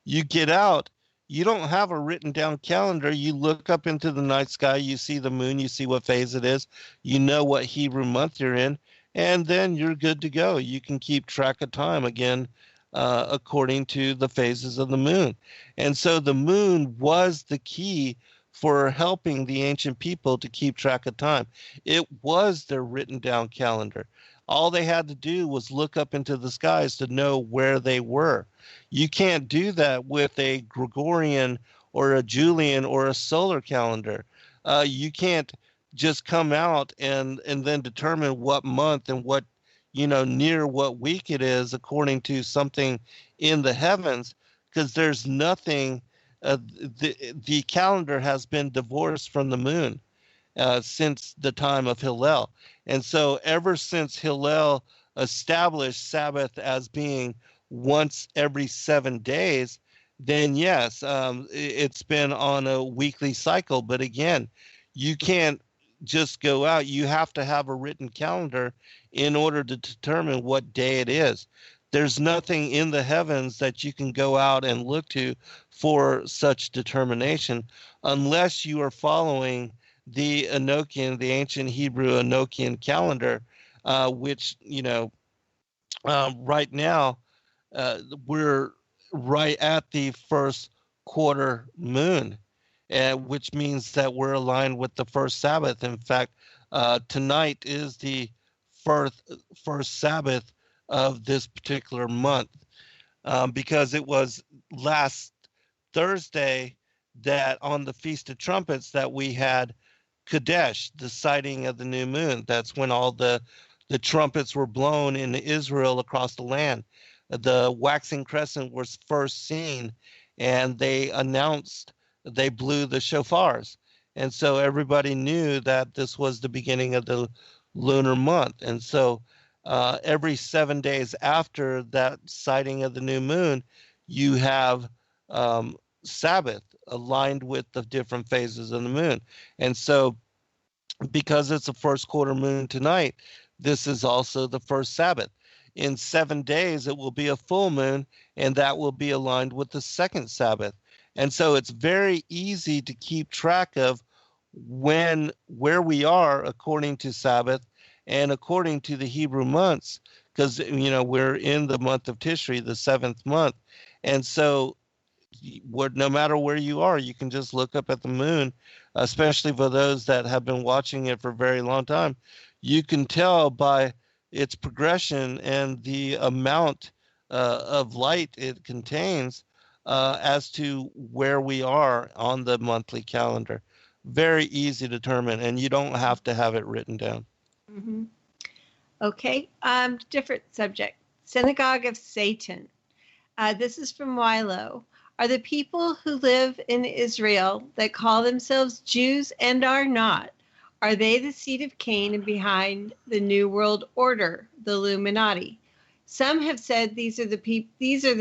you get out, you don't have a written down calendar. You look up into the night sky, you see the moon, you see what phase it is, you know what Hebrew month you're in, and then you're good to go. You can keep track of time again according to the phases of the moon. And so the moon was the key for helping the ancient people to keep track of time. It was their written down calendar. All they had to do was look up into the skies to know where they were. You can't do that with a Gregorian or a Julian or a solar calendar. You can't just come out and then determine what month and what, near what week it is according to something in the heavens, because there's nothing. The calendar has been divorced from the moon since the time of Hillel. And so ever since Hillel established Sabbath as being once every 7 days, then yes, it's been on a weekly cycle. But again, you can't just go out. You have to have a written calendar in order to determine what day it is. There's nothing in the heavens that you can go out and look to for such determination unless you are following the Enochian, the ancient Hebrew Enochian calendar, which, right now we're right at the first quarter moon, which means that we're aligned with the first Sabbath. In fact, tonight is the first Sabbath of this particular month, because it was last Thursday that on the Feast of Trumpets that we had Kadesh, the sighting of the new moon. That's when all the trumpets were blown in Israel across the land. The waxing crescent was first seen, and they blew the shofars. And so everybody knew that this was the beginning of the lunar month. And so every 7 days after that sighting of the new moon, you have Sabbath aligned with the different phases of the moon. And so because it's a first quarter moon tonight, this is also the first Sabbath. In 7 days, it will be a full moon, and that will be aligned with the second Sabbath. And so it's very easy to keep track of where we are according to Sabbath and according to the Hebrew months, because, we're in the month of Tishri, the 7th month. And so no matter where you are, you can just look up at the moon, especially for those that have been watching it for a very long time. You can tell by its progression and the amount of light it contains as to where we are on the monthly calendar. Very easy to determine, and you don't have to have it written down. Mm-hmm. Okay, different subject. Synagogue of Satan. This is from Wilo. Are the people who live in Israel that call themselves Jews and are not, are they the seed of Cain and behind the New World Order, the Illuminati? Some have said these are the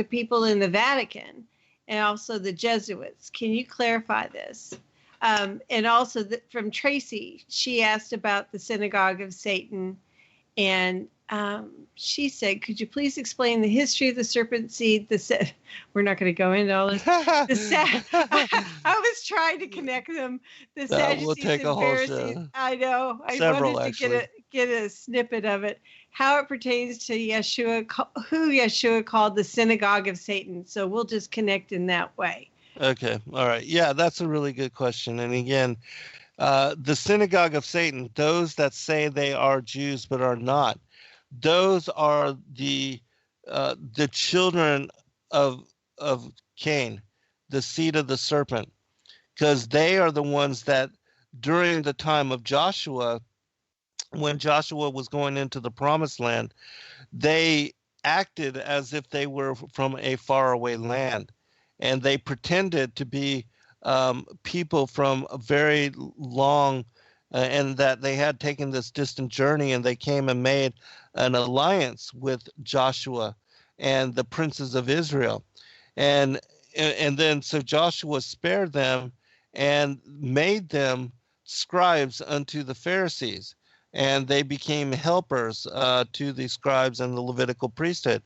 people in the Vatican and also the Jesuits. Can you clarify this? And also from Tracy, she asked about the Synagogue of Satan, and she said, could you please explain the history of the serpent seed? We're not going to go into all this. I was trying to connect them. The Sadducees we'll take and a whole Pharisees. show. I know. I Several, wanted to get a snippet of it. How it pertains to Yeshua, who Yeshua called the Synagogue of Satan. So we'll just connect in that way. Okay. All right. Yeah, that's a really good question. And again, the Synagogue of Satan, those that say they are Jews but are not, those are the children of Cain, the seed of the serpent, because they are the ones that during the time of Joshua, when Joshua was going into the promised land, they acted as if they were from a faraway land, and they pretended to be people from a very long and that they had taken this distant journey, and they came and made an alliance with Joshua and the princes of Israel. And then so Joshua spared them and made them scribes unto the Pharisees, and they became helpers to the scribes and the Levitical priesthood.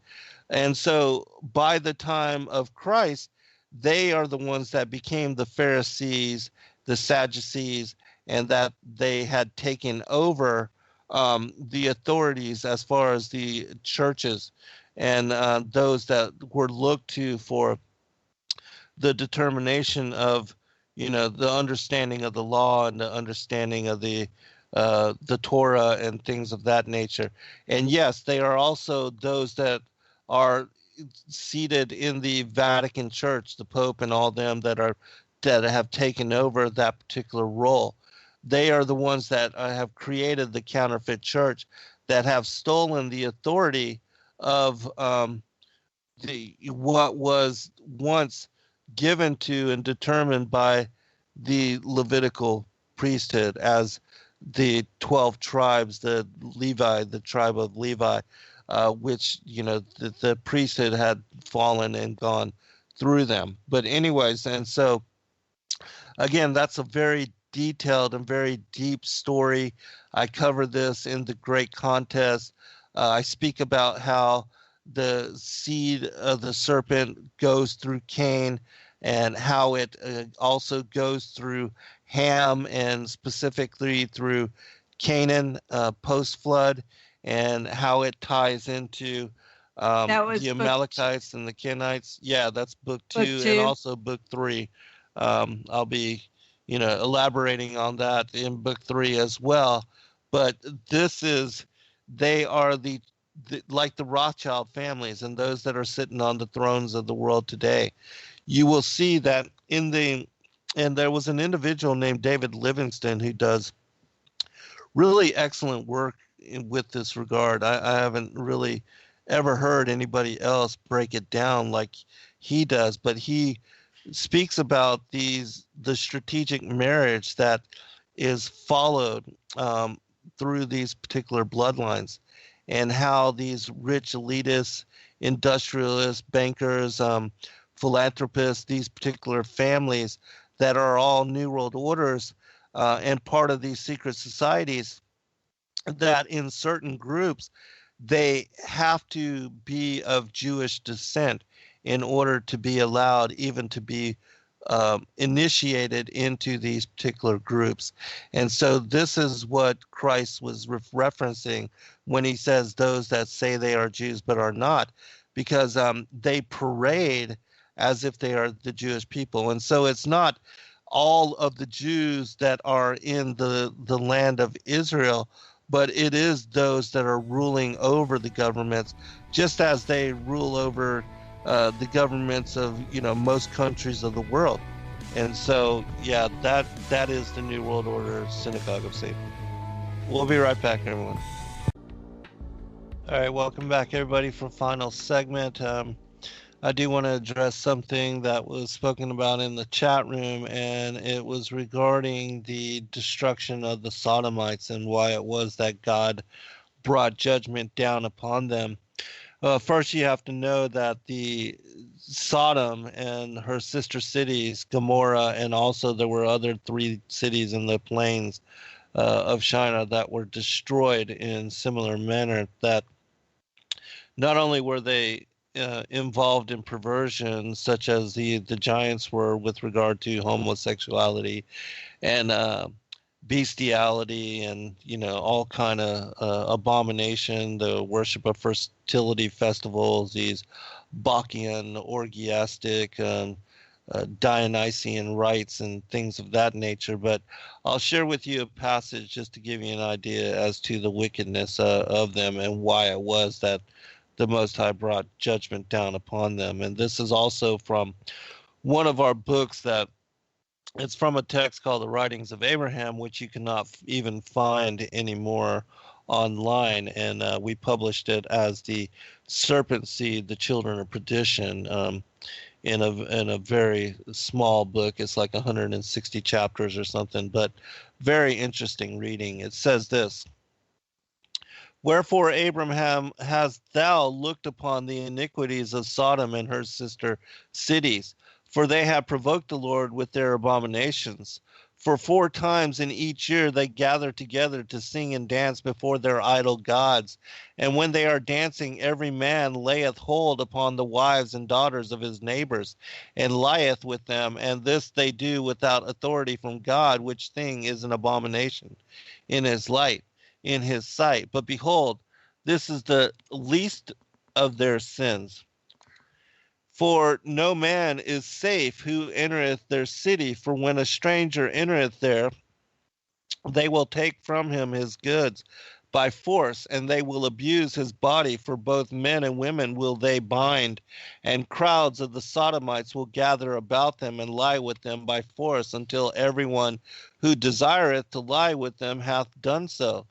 And so by the time of Christ, they are the ones that became the Pharisees, the Sadducees, and that they had taken over the authorities as far as the churches and those that were looked to for the determination of, the understanding of the law and the understanding of the Torah and things of that nature. And yes, they are also those that are seated in the Vatican Church, the Pope and all them that have taken over that particular role. They are the ones that have created the counterfeit church, that have stolen the authority of the what was once given to and determined by the Levitical priesthood as the 12 tribes, the tribe of Levi, which, the priesthood had fallen and gone through them. But anyways, and so again, that's a very detailed and very deep story. I cover this in the Great Contest. I speak about how the seed of the serpent goes through Cain, and how it also goes through Ham, and specifically through Canaan post-flood, and how it ties into the Amalekites and the Kenites. Yeah, that's book two, and also book three. I'll be, elaborating on that in book three as well. But they are like the Rothschild families and those that are sitting on the thrones of the world today. You will see that and there was an individual named David Livingston who does really excellent work with this regard. I haven't really ever heard anybody else break it down like he does, but he speaks about the strategic marriage that is followed through these particular bloodlines, and how these rich elitists, industrialists, bankers, philanthropists, these particular families that are all New World Orders and part of these secret societies, that in certain groups, they have to be of Jewish descent in order to be allowed even to be initiated into these particular groups. And so this is what Christ was referencing when he says those that say they are Jews but are not, because they parade as if they are the Jewish people. And so it's not all of the Jews that are in the land of Israel, but it is those that are ruling over the governments, just as they rule over the governments of most countries of the world. And so yeah, that is the New World Order Synagogue of Satan. We'll be right back, everyone. All right, welcome back, everybody, for final segment. I do want to address something that was spoken about in the chat room, and it was regarding the destruction of the Sodomites and why it was that God brought judgment down upon them. First, you have to know that the Sodom and her sister cities, Gomorrah, and also there were other 3 cities in the plains of Shinar that were destroyed in similar manner, that not only were they involved in perversion, such as the giants were with regard to homosexuality and bestiality and all kind of abomination, the worship of fertility festivals, these Bacchian, orgiastic, Dionysian rites and things of that nature. But I'll share with you a passage just to give you an idea as to the wickedness of them and why it was that the Most High brought judgment down upon them. And this is also from one of our books that it's from a text called The Writings of Abraham, which you cannot even find anymore online. And we published it as the Serpent Seed, the Children of Perdition, in a very small book. It's like 160 chapters or something, but very interesting reading. It says this: "Wherefore, Abraham, hast thou looked upon the iniquities of Sodom and her sister cities? For they have provoked the Lord with their abominations. For 4 times in each year they gather together to sing and dance before their idol gods. And when they are dancing, every man layeth hold upon the wives and daughters of his neighbors, and lieth with them. And this they do without authority from God, which thing is an abomination in his sight. But behold, this is the least of their sins. For no man is safe who entereth their city, for when a stranger entereth there, they will take from him his goods by force, and they will abuse his body, for both men and women will they bind, and crowds of the Sodomites will gather about them and lie with them by force, until everyone who desireth to lie with them hath done so.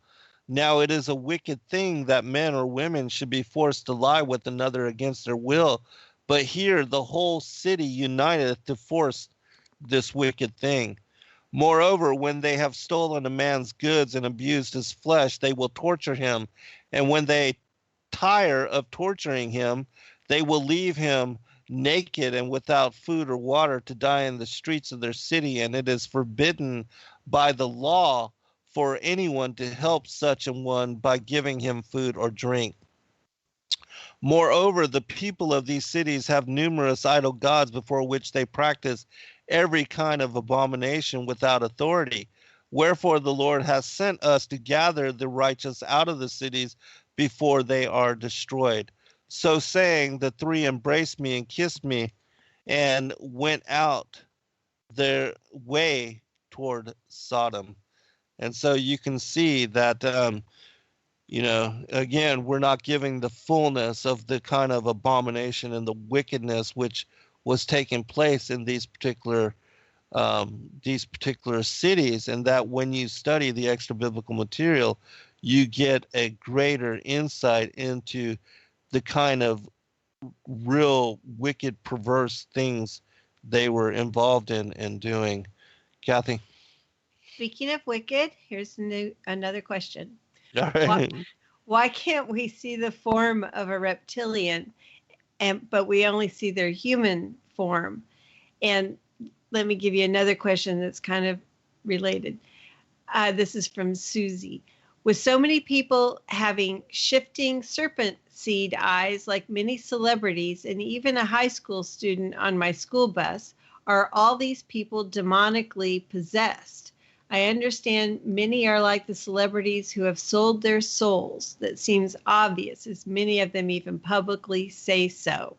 Now it is a wicked thing that men or women should be forced to lie with another against their will, but here the whole city uniteth to force this wicked thing. Moreover, when they have stolen a man's goods and abused his flesh, they will torture him. And when they tire of torturing him, they will leave him naked and without food or water to die in the streets of their city. And it is forbidden by the law for anyone to help such a one by giving him food or drink. Moreover, the people of these cities have numerous idol gods before which they practice every kind of abomination without authority. Wherefore the Lord has sent us to gather the righteous out of the cities before they are destroyed. So saying, the three embraced me and kissed me and went out their way toward Sodom. And so you can see that again, we're not giving the fullness of the kind of abomination and the wickedness which was taking place in these particular cities, and that when you study the extra biblical material, you get a greater insight into the kind of real wicked, perverse things they were involved in and doing. Kathy? Speaking of wicked, here's another question. All right. Why can't we see the form of a reptilian, but we only see their human form? And let me give you another question that's kind of related. This is from Susie. With so many people having shifting serpent seed eyes, like many celebrities and even a high school student on my school bus, are all these people demonically possessed? I understand many are like the celebrities who have sold their souls. That seems obvious, as many of them even publicly say so.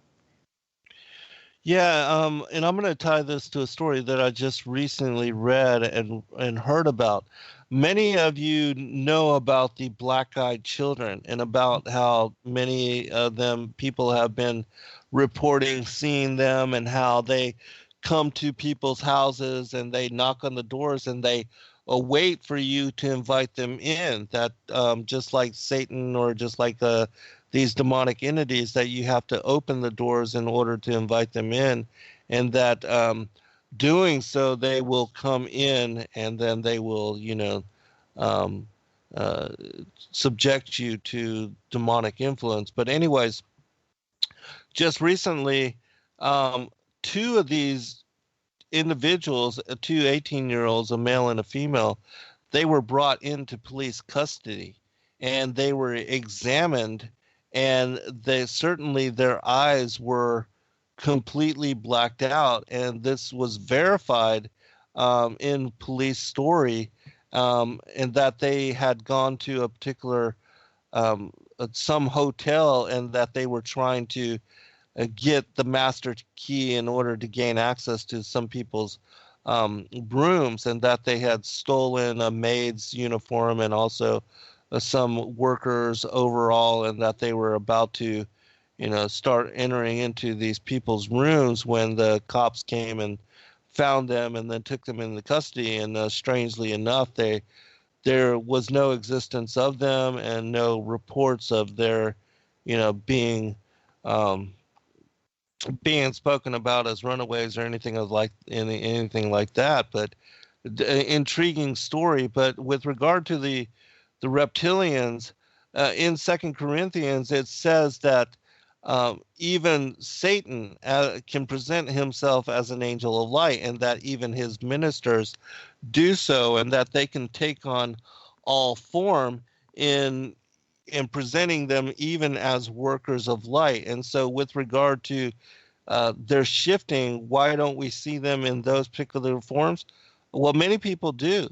Yeah, and I'm going to tie this to a story that I just recently read and heard about. Many of you know about the black-eyed children and about how many of them people have been reporting seeing them, and how they come to people's houses and they knock on the doors and they wait for you to invite them in. That just like Satan, or just like these demonic entities, that you have to open the doors in order to invite them in, and that doing so they will come in, and then they will subject you to demonic influence. But anyways, just recently, two of these individuals, two 18-year-olds, a male and a female, they were brought into police custody and they were examined, and their eyes were completely blacked out, and this was verified in police story, and that they had gone to a particular some hotel, and that they were trying to get the master key in order to gain access to some people's rooms, and that they had stolen a maid's uniform and also some workers' overall, and that they were about to start entering into these people's rooms when the cops came and found them and then took them into custody. And strangely enough, there was no existence of them and no reports of their being spoken about as runaways or anything like that. But intriguing story. But with regard to the reptilians, in 2 Corinthians, it says that even Satan can present himself as an angel of light, and that even his ministers do so, and that they can take on all form in presenting them even as workers of light. And so, with regard to their shifting, why don't we see them in those particular forms? Well, many people do.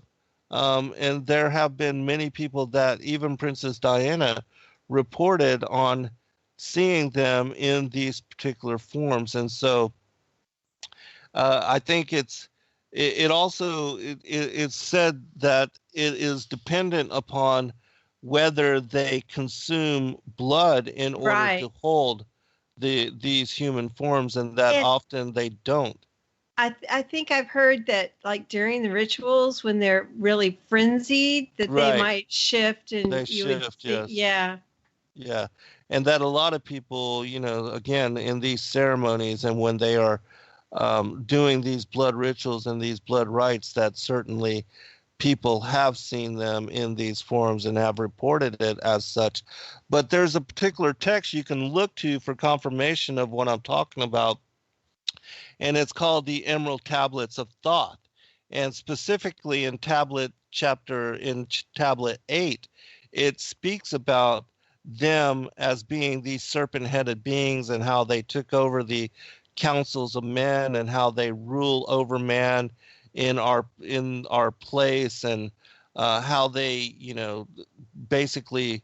And there have been many people that even Princess Diana reported on seeing them in these particular forms. And so I think it also it's said that it is dependent upon whether they consume blood in order Right. to hold these human forms, and that And often they don't. I think I've heard that like during the rituals when they're really frenzied that they Right. might shift and They you would shift, see, yes. yeah. Yeah. And that a lot of people, again, in these ceremonies and when they are doing these blood rituals and these blood rites, that certainly people have seen them in these forms and have reported it as such. But there's a particular text you can look to for confirmation of what I'm talking about, and it's called the Emerald Tablets of Thought. And specifically in tablet 8, it speaks about them as being these serpent-headed beings and how they took over the councils of men and how they rule over man in our place, and how they basically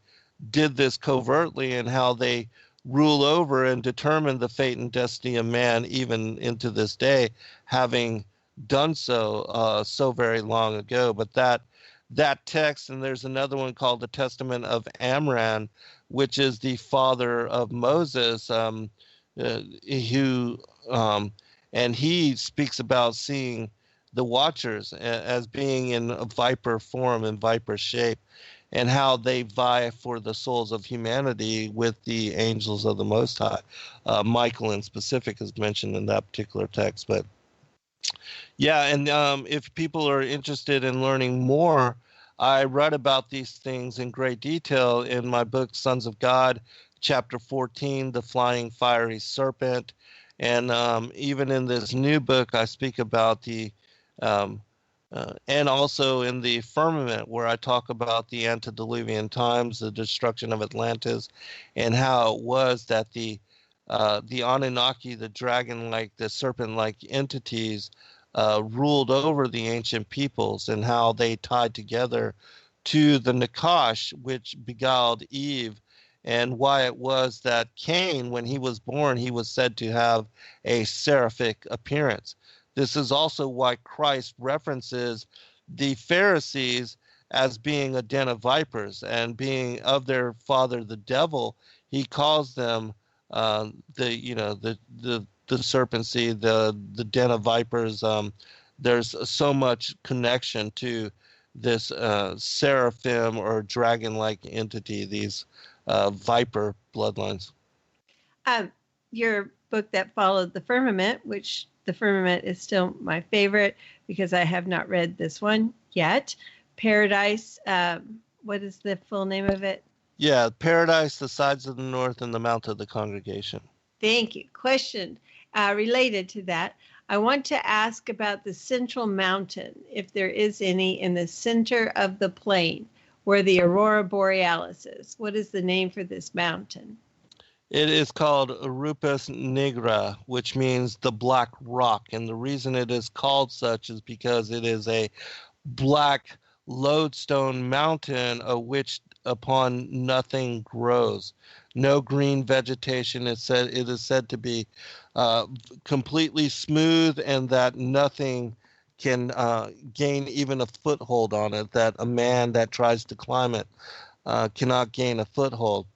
did this covertly, and how they rule over and determine the fate and destiny of man even into this day, having done so so very long ago. But that text, and there's another one called the Testament of Amram, which is the father of Moses, who and he speaks about seeing the Watchers as being in a viper form and viper shape, and how they vie for the souls of humanity with the angels of the Most High. Michael in specific is mentioned in that particular text. But yeah, and if people are interested in learning more, I write about these things in great detail in my book, Sons of God, chapter 14, The Flying Fiery Serpent. And even in this new book, I speak about um, and also in the Firmament, where I talk about the antediluvian times, the destruction of Atlantis, and how it was that the Anunnaki, the dragon-like, the serpent-like entities, ruled over the ancient peoples, and how they tied together to the Nakash, which beguiled Eve, and why it was that Cain, when he was born, he was said to have a seraphic appearance. This is also why Christ references the Pharisees as being a den of vipers, and being of their father the devil. He calls them the serpent seed, the den of vipers. There's so much connection to this seraphim or dragon-like entity, these viper bloodlines. Your book that followed The Firmament, which The Firmament is still my favorite because I have not read this one yet. Paradise, what is the full name of it? Yeah, Paradise, the Sides of the North, and the Mount of the Congregation. Thank you. Question related to that. I want to ask about the central mountain, if there is any, in the center of the plain where the Aurora Borealis is. What is the name for this mountain? It is called Rupes Nigra, which means the Black Rock. And the reason it is called such is because it is a black lodestone mountain of which upon nothing grows. No green vegetation. It is said to be completely smooth, and that nothing can gain even a foothold on it, that a man that tries to climb it cannot gain a foothold.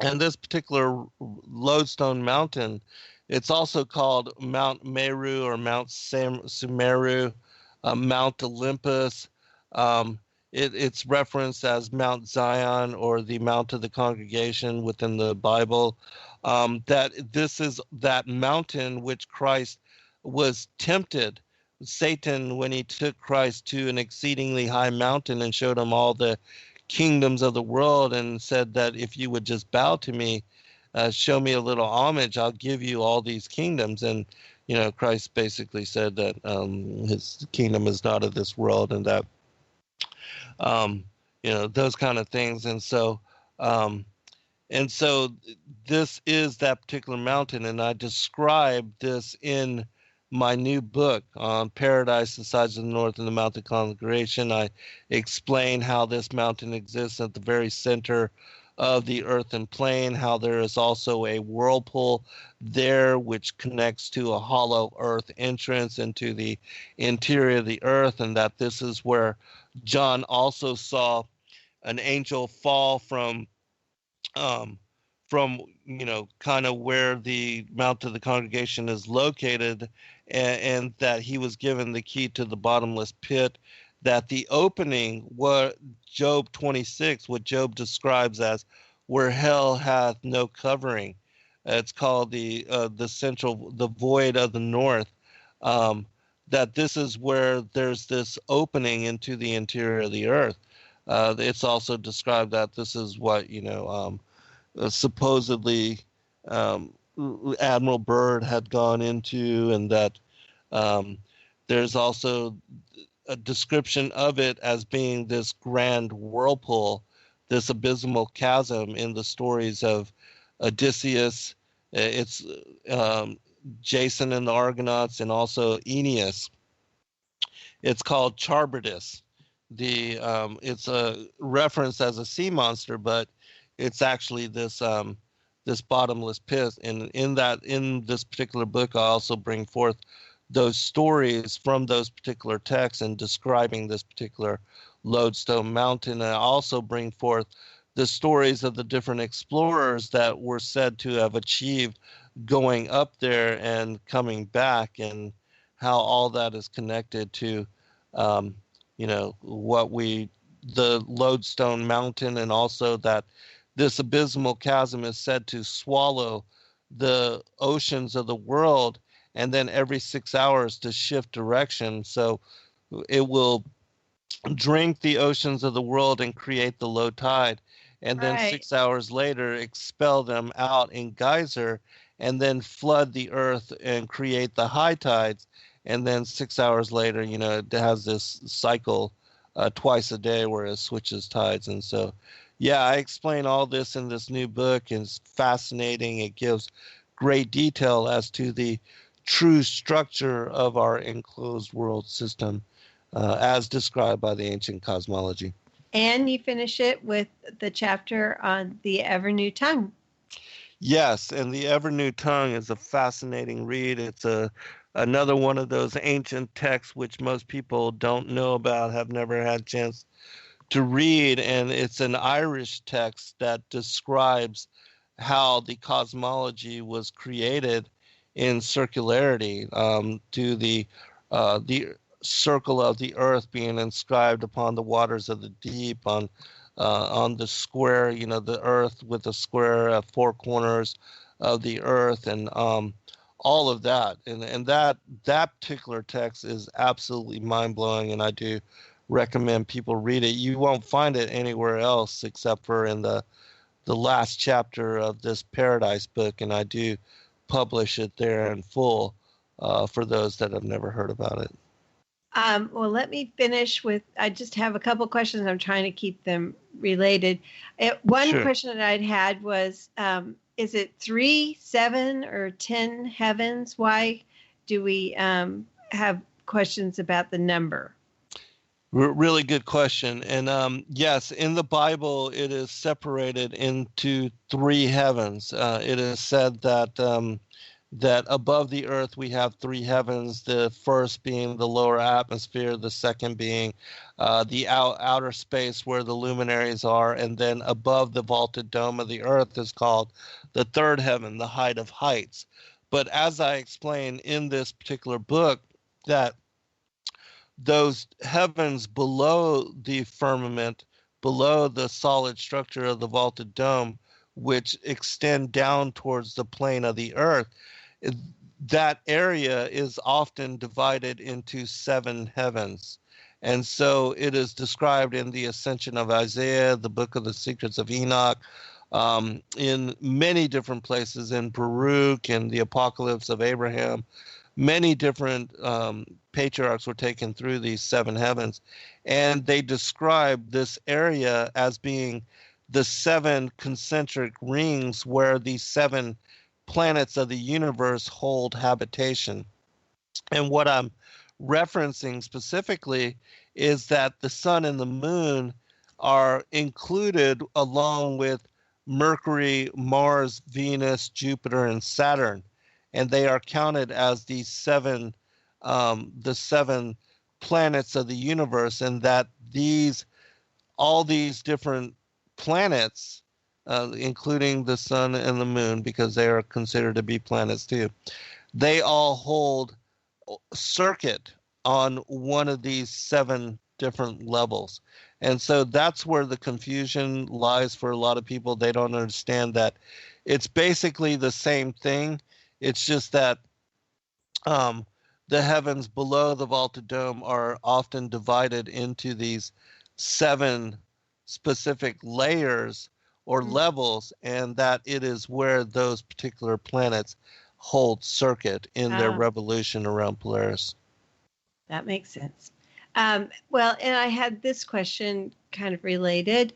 And this particular lodestone mountain, it's also called Mount Meru or Mount Sumeru, Mount Olympus. It's referenced as Mount Zion or the Mount of the Congregation within the Bible. That this is that mountain which Christ was tempted. Satan, when he took Christ to an exceedingly high mountain and showed him all the kingdoms of the world and said that if you would just bow to me, show me a little homage, I'll give you all these kingdoms. And Christ basically said that his kingdom is not of this world, and that those kind of things. Um, and so this is that particular mountain, and I describe this in my new book on Paradise, the Sides of the North, and the Mountain Conflagration. I explain how this mountain exists at the very center of the earthen plane, how there is also a whirlpool there which connects to a hollow earth entrance into the interior of the earth, and that this is where John also saw an angel fall from kind of where the Mount of the Congregation is located, and that he was given the key to the bottomless pit, that the opening, what Job 26, what Job describes as where hell hath no covering, it's called the void of the north, that this is where there's this opening into the interior of the earth. It's also described that this is what supposedly Admiral Byrd had gone into, and that there's also a description of it as being this grand whirlpool, this abysmal chasm in the stories of Odysseus. It's Jason and the Argonauts, and also Aeneas. It's called Charybdis. It's a reference as a sea monster, but it's actually this bottomless pit. And in this particular book, I also bring forth those stories from those particular texts and describing this particular lodestone mountain. And I also bring forth the stories of the different explorers that were said to have achieved going up there and coming back, and how all that is connected to the lodestone mountain, and also that this abysmal chasm is said to swallow the oceans of the world, and then every 6 hours to shift direction. So it will drink the oceans of the world and create the low tide, and then 6 hours later expel them out in geyser, and then flood the earth and create the high tides. And then 6 hours later, it has this cycle twice a day where it switches tides. And so, yeah, I explain all this in this new book. It's fascinating. It gives great detail as to the true structure of our enclosed world system, as described by the ancient cosmology. And you finish it with the chapter on the Ever New Tongue. Yes, and the Ever New Tongue is a fascinating read. It's another one of those ancient texts which most people don't know about, have never had a chance to read, and it's an Irish text that describes how the cosmology was created in circularity, to the circle of the earth being inscribed upon the waters of the deep, on the square, the earth with the square four corners of the earth, and all of that. And that particular text is absolutely mind-blowing, and I do recommend people read it. You won't find it anywhere else except for in the last chapter of this Paradise book, and I do publish it there in full for those that have never heard about it. Well, let me finish with, I just have a couple questions. I'm trying to keep them related. One question that I'd had was, is it 3, 7, or 10 heavens? Why do we have questions about the number? Really good question. And yes, in the Bible, it is separated into 3 heavens. It is said that that above the earth we have 3 heavens, the first being the lower atmosphere, the second being the outer space where the luminaries are, and then above the vaulted dome of the earth is called the 3rd heaven, the height of heights. But as I explain in this particular book, that those heavens below the firmament, below the solid structure of the vaulted dome, which extend down towards the plane of the earth, that area is often divided into 7 heavens. And so it is described in the Ascension of Isaiah, the Book of the Secrets of Enoch, in many different places in Baruch and the Apocalypse of Abraham. Many different patriarchs were taken through these seven heavens, and they describe this area as being the seven concentric rings where these seven planets of the universe hold habitation. And what I'm referencing specifically is that the sun and the moon are included along with Mercury, Mars, Venus, Jupiter, and Saturn, and they are counted as the seven planets of the universe, and that all these different planets, including the sun and the moon, because they are considered to be planets too, they all hold circuit on one of these seven different levels. And so that's where the confusion lies for a lot of people. They don't understand that it's basically the same thing. It's just that the heavens below the vaulted dome are often divided into these seven specific layers or levels, and that it is where those particular planets hold circuit in their revolution around Polaris. That makes sense. Well, and I had this question kind of related.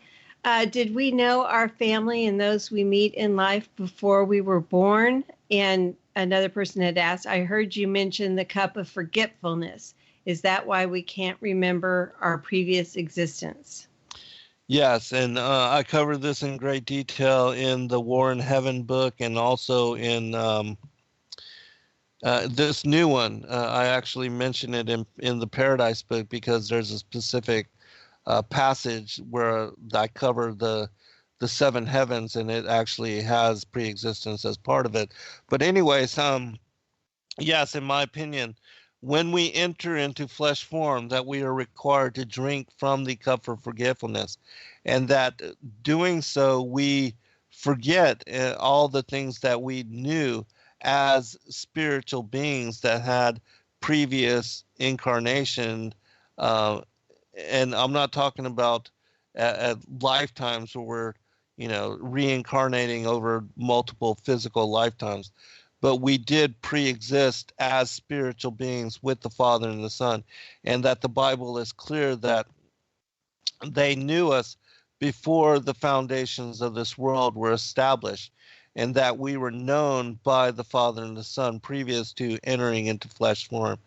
Did we know our family and those we meet in life before we were born? And another person had asked, I heard you mention the cup of forgetfulness. Is that why we can't remember our previous existence? Yes, and I covered this in great detail in the War in Heaven book, and also in this new one. I actually mention it in the Paradise book because there's a specific passage where I cover the seven heavens, and it actually has pre-existence as part of it. But anyways, yes, in my opinion, when we enter into flesh form, that we are required to drink from the cup for forgetfulness, and that doing so, we forget all the things that we knew as spiritual beings that had previous incarnation. And I'm not talking about at lifetimes where we're, reincarnating over multiple physical lifetimes, but we did pre-exist as spiritual beings with the Father and the Son, and that the Bible is clear that they knew us before the foundations of this world were established, and that we were known by the Father and the Son previous to entering into flesh form.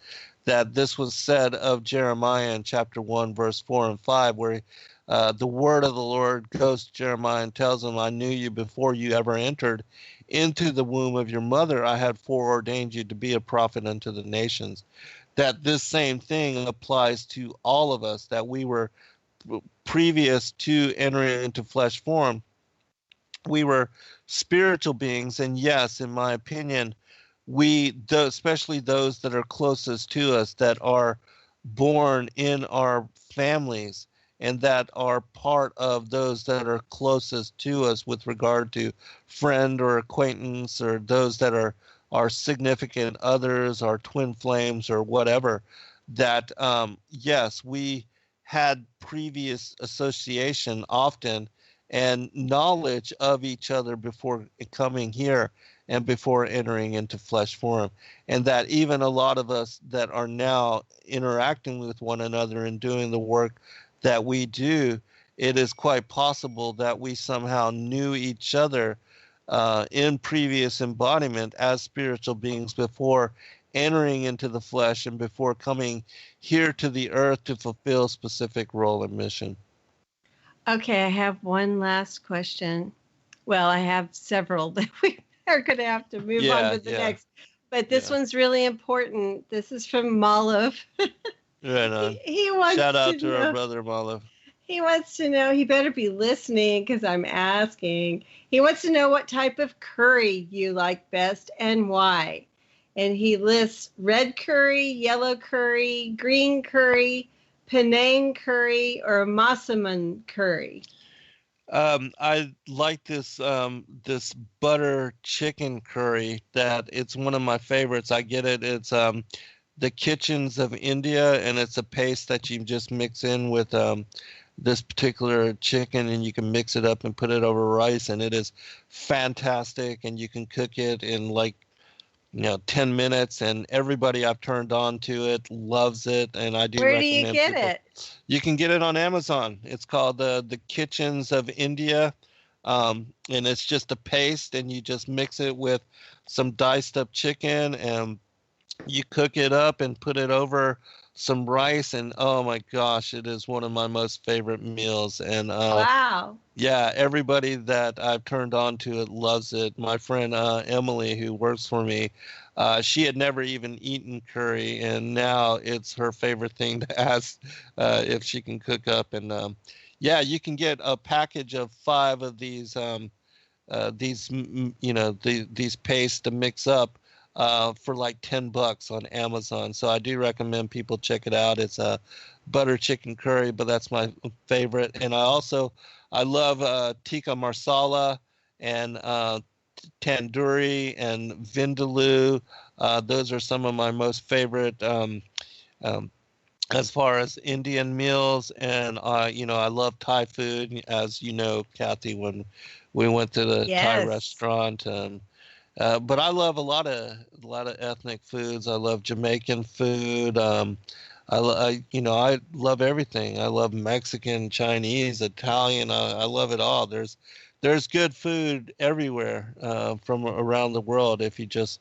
That this was said of Jeremiah in chapter 1, verse 4 and 5, where the word of the Lord goes to Jeremiah and tells him, I knew you before you ever entered into the womb of your mother. I had foreordained you to be a prophet unto the nations. That this same thing applies to all of us, that we were previous to entering into flesh form. We were spiritual beings, and yes, in my opinion, especially those that are closest to us, that are born in our families, and that are part of those that are closest to us with regard to friend or acquaintance, or those that are our significant others, our twin flames, or whatever, that yes, we had previous association often and knowledge of each other before coming here and before entering into flesh form. And that even a lot of us that are now interacting with one another and doing the work that we do, it is quite possible that we somehow knew each other in previous embodiment as spiritual beings before entering into the flesh and before coming here to the earth to fulfill a specific role and mission. Okay, I have one last question. Well, I have several that we are going to have to move on to the next. But this one's really important. This is from Malav. Right on. He wants Shout out to know, our brother Malav. He wants to know, he better be listening because I'm asking. He wants to know what type of curry you like best and why. And he lists red curry, yellow curry, green curry, Penang curry, or massaman curry. I like this this butter chicken curry. That it's one of my favorites. I get it. It's the kitchens of India, and it's a paste that you just mix in with this particular chicken, and you can mix it up and put it over rice, and it is fantastic. And you can cook it in like 10 minutes, and everybody I've turned on to it loves it. And I do Where do you recommend get people. it? You can get it on Amazon. It's called the Kitchens of India. And it's just a paste, and you just mix it with some diced up chicken, and you cook it up and put it over some rice, and oh my gosh, it is one of my most favorite meals. And Wow. yeah, everybody that I've turned on to it loves it. My friend Emily, who works for me, she had never even eaten curry, and now it's her favorite thing to ask if she can cook up. And yeah, you can get a package of 5 of these these pastes to mix up for like $10 on Amazon. So I do recommend people check it out. It's a butter chicken curry, but that's my favorite. And I love tikka marsala and tandoori and vindaloo. Those are some of my most favorite as far as Indian meals. And I love Thai food, as you know, Kathy, when we went to the Thai restaurant. But I love a lot of ethnic foods. I love Jamaican food. I love everything. I love Mexican, Chinese, Italian. I love it all. There's good food everywhere from around the world if you just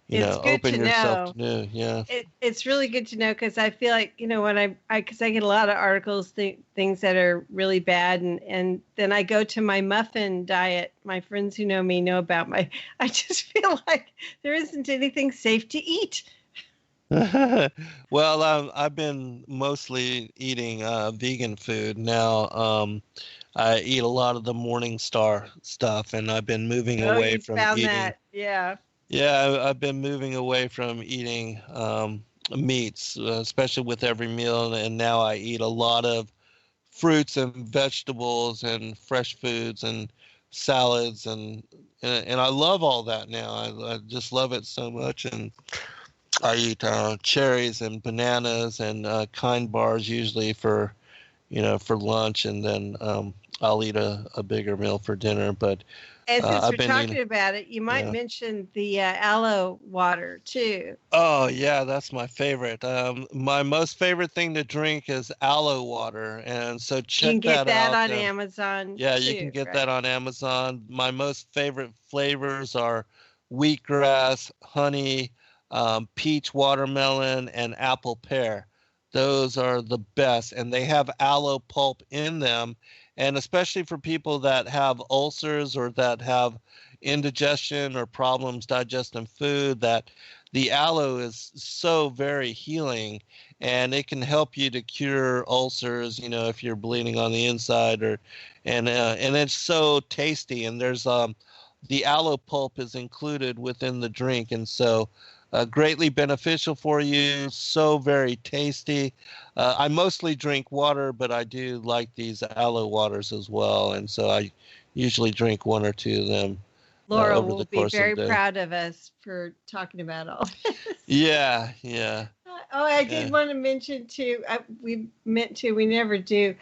open yourself to new. Yeah. It's really good to know, because I feel like, when because I get a lot of articles, things that are really bad. And then I go to my muffin diet. My friends who know me know about I just feel like there isn't anything safe to eat. Well, I've been mostly eating vegan food now. I eat a lot of the Morningstar stuff, and I've been moving away from eating. That. Yeah. Yeah, I've been moving away from eating meats, especially with every meal, and now I eat a lot of fruits and vegetables and fresh foods and salads, and I love all that now. I just love it so much, and I eat cherries and bananas and Kind bars usually for lunch, and then I'll eat a bigger meal for dinner, but. And since we're talking about it, you might mention the aloe water too. Oh yeah, that's my favorite. My most favorite thing to drink is aloe water, and so check that out. You can get that on Amazon. Yeah, you can get that on Amazon. My most favorite flavors are wheatgrass, honey, peach watermelon, and apple pear. Those are the best, and they have aloe pulp in them. And especially for people that have ulcers or that have indigestion or problems digesting food, that the aloe is so very healing, and it can help you to cure ulcers, if you're bleeding on the inside, and it's so tasty. And there's the aloe pulp is included within the drink, and so greatly beneficial for you, so very tasty. I mostly drink water, but I do like these aloe waters as well, and so I usually drink 1 or 2 of them. Laura will be very proud of us for talking about all this. Yeah. Oh, I did want to mention too, we never do.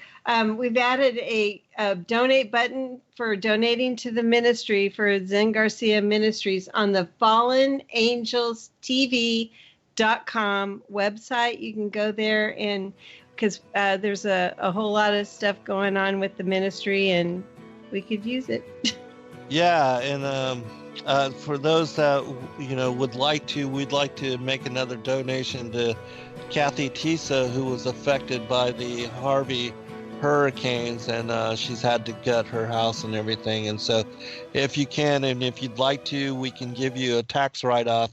We've added a donate button for donating to the ministry for Zen Garcia Ministries on the fallenangelstv.com website. You can go there, and because there's a whole lot of stuff going on with the ministry, and we could use it. Yeah, and for those that would like to, we'd like to make another donation to Kathy Tisa, who was affected by the Harvey hurricanes, and she's had to gut her house and everything. And so if you can, and if you'd like to, we can give you a tax write-off